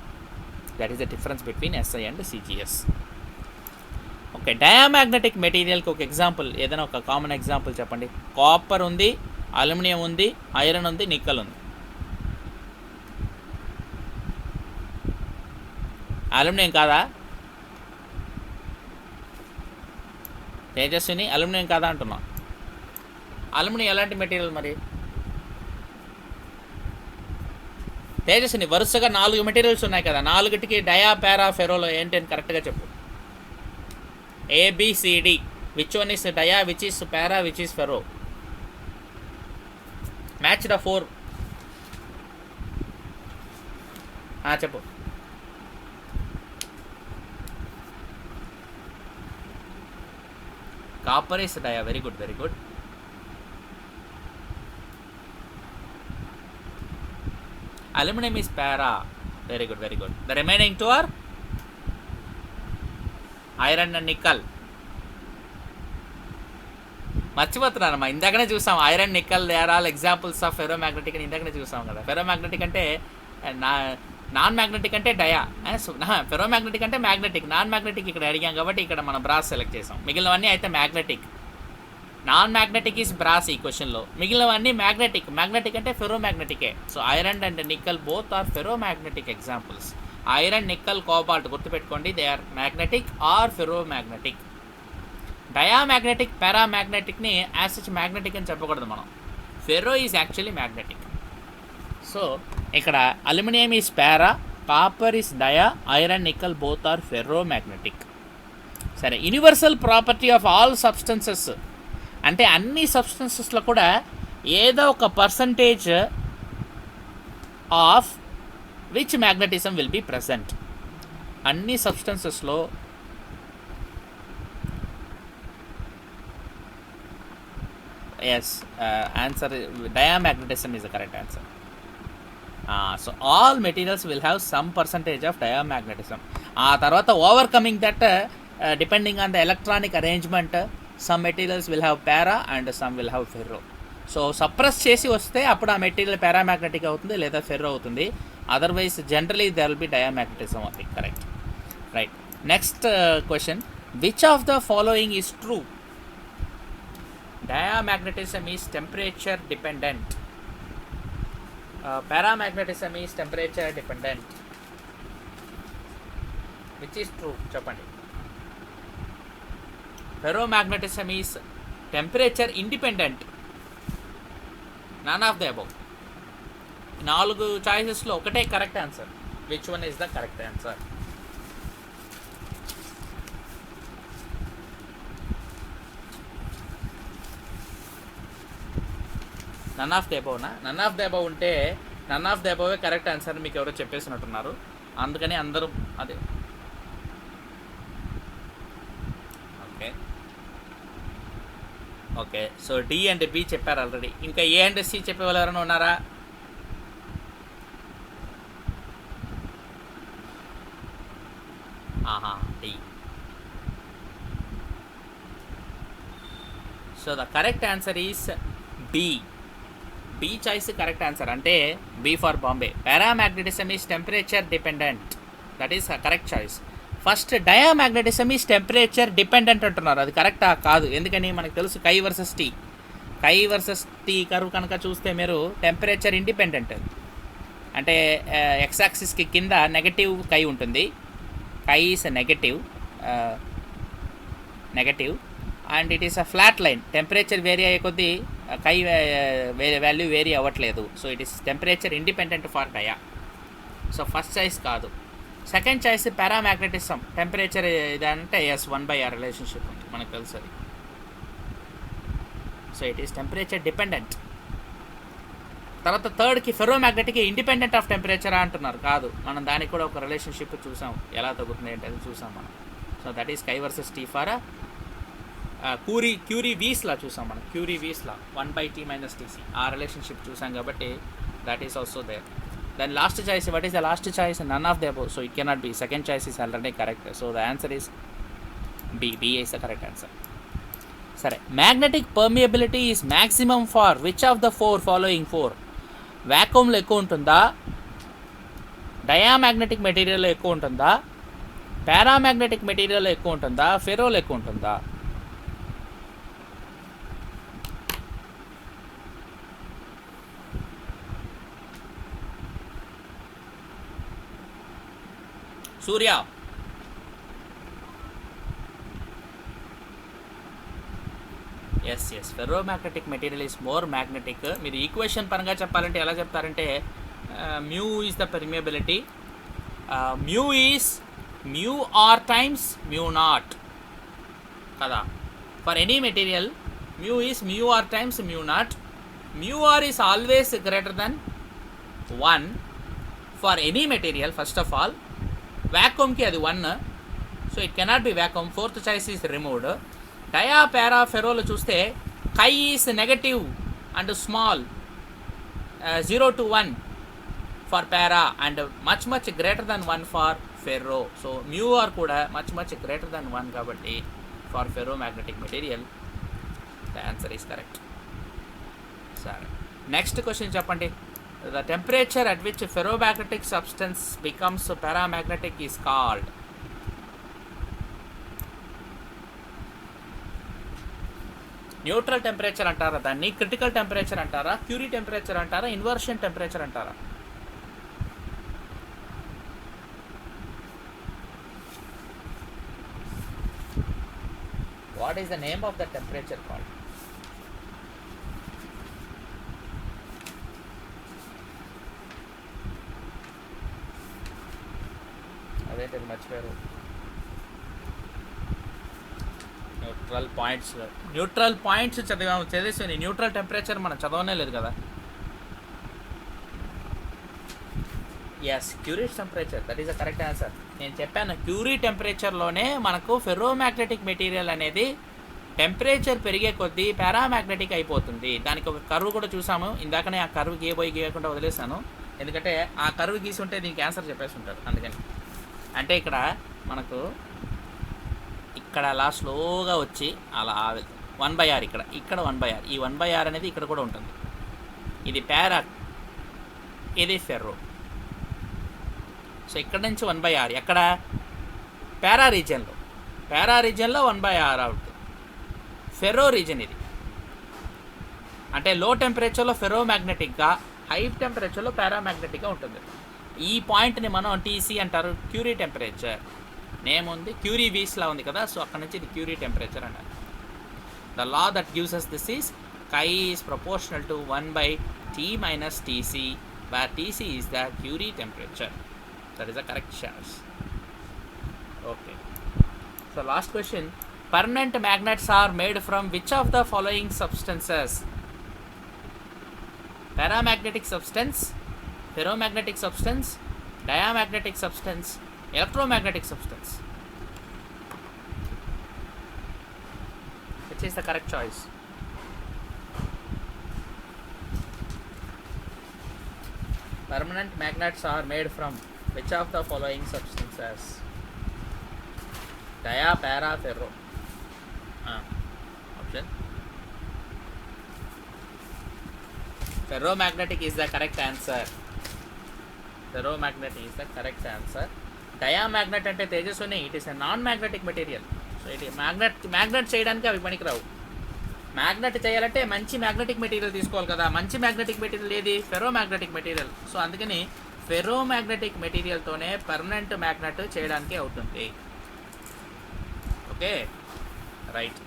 That is the difference between SI and CGS. Okay, diamagnetic మెటీరియల్కి ఒక ఎగ్జాంపుల్, ఏదైనా ఒక కామన్ ఎగ్జాంపుల్ చెప్పండి. కాపర్ ఉంది, అల్యూమినియం ఉంది, ఐరన్ ఉంది, నిక్కల్ ఉంది. అల్యూమినియం కాదా? తేజస్విని అల్యూమినియం కాదా అంటున్నా. అల్యూమినియం ఎలాంటి మెటీరియల్ మరి? తేజస్విని వరుసగా 4 మెటీరియల్స్ ఉన్నాయి కదా, 4టికి డయా పారా ఫెరోలో ఏంటి అని కరెక్ట్గా చెప్పు. ABCD, which one is dia, which is para, which is ferro? Match the 4. చెప్పు. Copper is dia. Very good, very good. Aluminum is para. Very good, very good. The remaining 2 are iron and nickel. మర్చిపోతున్నానమ్మా, ఇందాకనే చూసాం iron nickel, they are all examples of ferromagnetic అని ఇందాకనే చూసాం కదా. Ferromagnetic అంటే non magnetic అంటే dia, ferromagnetic అంటే మ్యాగ్నెటిక్, నాన్ మ్యాగ్నెటిక్ ఇక్కడ అడిగాం కాబట్టి ఇక్కడ మనం బ్రాస్ సెలెక్ట్ చేసాం. మిగిలినవన్నీ అయితే magnetic. Non magnetic is brass ఈ క్వశ్చన్లో, మిగిలినవన్నీ మ్యాగ్నెటిక్. మ్యాగ్నెటిక్ అంటే ఫెరోమాగ్నెటికే. So iron and nickel both are ferromagnetic examples. Iron, nickel, cobalt గుర్తుపెట్టుకోండి, they are magnetic or ferromagnetic. Diamagnetic, పారామాగ్నెటిక్ని యాజ్ సచ్ మ్యాగ్నెటిక్ అని చెప్పకూడదు మనం. Ferro is actually magnetic. So ఇక్కడ aluminium is para, copper is dia, iron, nickel both are ferromagnetic. సరే, universal property of all substances అంటే అన్ని సబ్స్టెన్సెస్లో కూడా ఏదో ఒక percentage of which magnetism will be present. అన్ని సబ్స్టెన్సెస్లో yes answer diamagnetism is the correct answer. So all materials will have some percentage of diamagnetism. ఆ తర్వాత overcoming that depending on the electronic arrangement, some materials will have para and some will have ferro. So suppress చేసి వస్తే అప్పుడు ఆ material paramagnetic అవుతుంది లేదా ferro అవుతుంది. Otherwise generally there will be diamagnetism అవుతుంది. Correct, right. Next question, which of the following is true? Diamagnetism is temperature dependent. Paramagnetism is temperature dependent. Which is true? Chapandi. Ferromagnetism is temperature independent. None of the above. 4 choices lo okate correct answer. Which one is the correct answer? None of the అబౌవ్నా? None of the above ఉంటే none of the అబౌవే correct answer మీకు ఎవరో చెప్పేసినట్టున్నారు, అందుకని అందరూ అదే. Okay okay, so D and B చెప్పారు ఆల్రెడీ. ఇంకా ఏ అండ్ సి చెప్పే వాళ్ళు ఎవరైనా ఉన్నారా? ఆహా, D. So the correct answer is B. B choice correct answer. అంటే B for Bombay. Paramagnetism is temperature dependent, that is correct choice. First diamagnetism is temperature dependent అంటున్నారు, అది కరెక్టా? కాదు. ఎందుకని? మనకు తెలుసు chi versus T. Chi versus T curve కనుక చూస్తే మీరు టెంపరేచర్ ఇండిపెండెంట్. అంటే ఎక్స్ యాక్సిస్కి కింద నెగటివ్ కై ఉంటుంది, chi is negative and it is a flat line. Temperature vary అయ్యే కొద్దీ కై వాల్యూ వేరీ అవ్వట్లేదు. So it is temperature independent for dia. So first choice కాదు. సెకండ్ చాయిస్ పారామాగ్నెటిజం టెంపరేచర్ ఇదంటే yes 1/r relationship ఉంది, మనకు తెలుసు అది. So it is temperature dependent. తర్వాత థర్డ్కి ఫెరోమాగ్నెటిక్ ఇండిపెండెంట్ ఆఫ్ టెంపరేచర్ అంటున్నారు, కాదు. మనం దానికి కూడా ఒక రిలేషన్షిప్ చూసాం, ఎలా తగ్గుతుంది ఏంటది చూసాం మనం. So that is chi versus T for Curie Weiss law చూసాం మనం. క్యూరీ వీస్లా 1/t - Tc ఆ రిలేషన్షిప్ చూసాం కాబట్టి that is also there. Then last choice, what is the last choice? None of the above. So it cannot be. Second choice is already correct. So the answer is B. B is the correct answer. సరే, magnetic permeability is maximum for which of the following 4? వ్యాక్యూమ్లో ఎక్కువ ఉంటుందా, diamagnetic మెటీరియల్లో ఎక్కువ ఉంటుందా, paramagnetic మెటీరియల్లో ఎక్కువ ఉంటుందా, ఫెరోలో ఎక్కువ ఉంటుందా? Surya, yes ferromagnetic material is more magnetic. మీరు ఈక్వేషన్ పరంగా చెప్పాలంటే ఎలా చెప్తారంటే mu is the permeability, mu is mu R times mu naught కదా. For any material mu is mu R times mu naught. Mu R is always greater than 1 for any material. First of all వ్యాక్యూమ్కి అది 1, so it cannot be vacuum. Fourth choice is removed. Dia para ఫెరోలో చూస్తే chi is negative and small 0 to 1 for para and much greater than 1 for ferro. So mu R కూడా much greater than 1 కాబట్టి for ferro magnetic material the answer is correct. సరే, next question చెప్పండి. The temperature at which ferromagnetic substance becomes paramagnetic is called. Neutral temperature అంటారా దాన్ని, critical temperature అంటారా, Curie temperature అంటారా, inversion temperature అంటారా? What is the name of the temperature called? అదేంటి మర్చిపోయారు? Neutral points చదివేసి న్యూట్రల్ టెంపరేచర్ మనం చదవనే లేదు కదా. Yes, Curie temperature, that is the correct answer. నేను చెప్పాను క్యూరీ టెంపరేచర్లోనే మనకు ఫెర్రోమాగ్నెటిక్ మెటీరియల్ అనేది టెంపరేచర్ పెరిగే కొద్దీ పారామాగ్నెటిక్ అయిపోతుంది. దానికి ఒక కర్వ్ కూడా చూసాము ఇందాకనే. ఆ కర్వ్ గీయకుండా వదిలేసాను, ఎందుకంటే ఆ కర్వ్ గీసి ఉంటే దీనికి ఆన్సర్ చెప్పేసి ఉంటారు. అందుకని అంటే ఇక్కడ మనకు ఇక్కడ అలా స్లోగా వచ్చి అలా 1/r, ఇక్కడ 1/r. ఈ 1/r అనేది ఇక్కడ కూడా ఉంటుంది. ఇది పారా, ఇది ఫెర్రో. సో ఇక్కడ నుంచి 1/r ఎక్కడ? పారా రీజియన్లో 1/r అవుతుంది. ఫెర్రో రీజియన్ ఇది. అంటే లో టెంపరేచర్లో ఫెర్రో మ్యాగ్నెటిక్గా, హై టెంపరేచర్లో పారామాగ్నెటిక్గా ఉంటుంది. ఈ పాయింట్ని మనం టీసీ అంటారు, క్యూరీ టెంపరేచర్. నేమ్ ఉంది, క్యూరీ వీస్లా ఉంది కదా, సో అక్కడ నుంచి ఇది క్యూరీ టెంపరేచర్ అన్నారు. The law that gives us this is chi is proportional to 1/t - Tc, where Tc is the Curie temperature. That is the correct choice. Okay. So last question. Permanent magnets are made from which of the following substances? paramagnetic substance, ferromagnetic substance, diamagnetic substance, electromagnetic substance. Which is the correct choice? Permanent magnets are made from which of the following substances? Dia, para, ferro. Option. Ferromagnetic is the correct answer. Ferromagnetic is the correct answer. Diamagnet అంటే తేజస్సుని, it is a non magnetic material. So ఇది magnet చేయడానికి అవి పనికిరావు. Magnet చేయాలంటే మంచి magnetic material తీసుకోవాలి కదా. మంచి మ్యాగ్నెటిక్ మెటీరియల్ ఏది? ఫెర్రోమ్యాగ్నెటిక్ మెటీరియల్. సో అందుకని ఫెర్రోమ్యాగ్నెటిక్ మెటీరియల్తోనే పర్మనెంట్ మ్యాగ్నెట్ చేయడానికి అవుతుంది. Okay, right.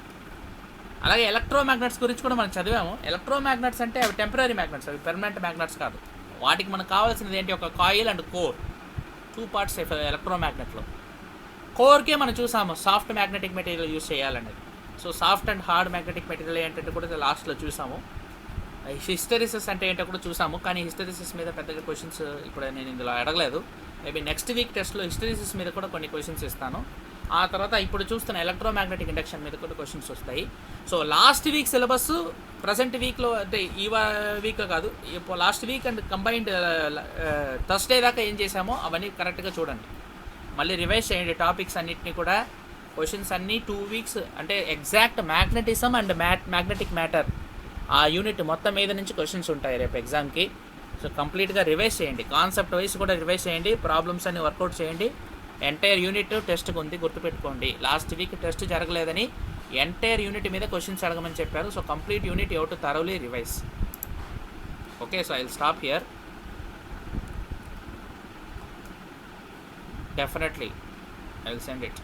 అలాగే ఎలక్ట్రోమ్యాగ్నెట్స్ గురించి కూడా మనం చదివాము. ఎలక్ట్రోమ్యాగ్నెట్స్ అంటే అవి టెంపరీ మ్యాగ్నెట్స్, అవి పర్మనెంట్ మ్యాగ్నెట్స్ కాదు. వాటికి మనకు కావాల్సినది ఏంటి? ఒక కాయిల్ అండ్ కోర్, 2 పార్ట్స్ ఎలక్ట్రోమ్యాగ్నెట్లో. కోర్కే మనం చూసాము సాఫ్ట్ మ్యాగ్నెటిక్ మెటీరియల్ యూజ్ చేయాలనేది. So soft and hard magnetic material ఏంటంటే కూడా లాస్ట్లో చూసాము. హిస్టెరిసిస్ అంటే ఏంటో కూడా చూసాము. కానీ హిస్టెరిసిస్ మీద పెద్దగా క్వశ్చన్స్ ఇప్పుడు నేను ఇందులో అడగలేదు. మేబీ నెక్స్ట్ వీక్ టెస్ట్లో హిస్టెరిసిస్ మీద కూడా కొన్ని క్వశ్చన్స్ ఇస్తాను. ఆ తర్వాత ఇప్పుడు చూస్తున్న ఎలక్ట్రోమ్యాగ్నెటిక్ ఇండక్షన్ మీద కూడా క్వశ్చన్స్ వస్తాయి. So last week syllabus present వీక్లో అంటే ఈ వీక్ కాదు, last week and combined Thursday దాకా ఏం చేసామో అవన్నీ కరెక్ట్గా చూడండి. మళ్ళీ రివైజ్ చేయండి టాపిక్స్ అన్నిటిని కూడా. క్వశ్చన్స్ అన్నీ 2 వీక్స్ అంటే exact magnetism and magnetic matter ఆ యూనిట్ మొత్తం మీద నుంచి క్వశ్చన్స్ ఉంటాయి రేపు ఎగ్జామ్కి. సో కంప్లీట్గా రివైజ్ చేయండి, కాన్సెప్ట్ వైజ్ కూడా రివైజ్ చేయండి, ప్రాబ్లమ్స్ అన్ని వర్కౌట్ చేయండి. ఎంటైర్ యూనిట్ టెస్ట్కి ఉంది, గుర్తుపెట్టుకోండి. లాస్ట్ వీక్ టెస్ట్ జరగలేదని ఎంటైర్ యూనిట్ మీద క్వశ్చన్స్ అడగమని చెప్పారు. So complete unit you to thoroughly revise. Okay, so I will stop here. Definitely I will send it.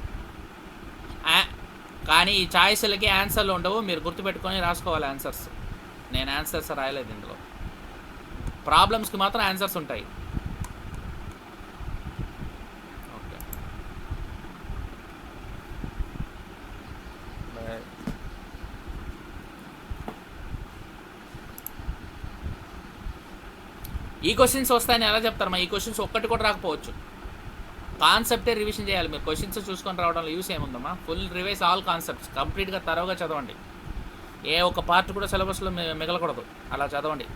కానీ ఈ ఛాయిస్లకి ఆన్సర్లు ఉండవు, మీరు గుర్తుపెట్టుకొని రాసుకోవాలి ఆన్సర్స్. నేను ఆన్సర్స్ రాయలేదు ఇందులో. ప్రాబ్లమ్స్కి మాత్రం ఆన్సర్స్ ఉంటాయి. ఓకే, ఈ క్వశ్చన్స్ వస్తాయని ఎలా చెప్తారమ్మా? ఈ క్వశ్చన్స్ ఒక్కటి కూడా రాకపోవచ్చు. కాన్సెప్టే రివిజన్ చేయాలి. మీరు క్వశ్చన్స్ చూసుకొని రావడంలో యూస్ ఏముందమ్మా? ఫుల్ రివైజ్ ఆల్ కాన్సెప్ట్స్, కంప్లీట్గా తరోగా చదవండి. ఏ ఒక్క పార్ట్ కూడా సిలబస్లో మిగలకూడదు, అలా చదవండి.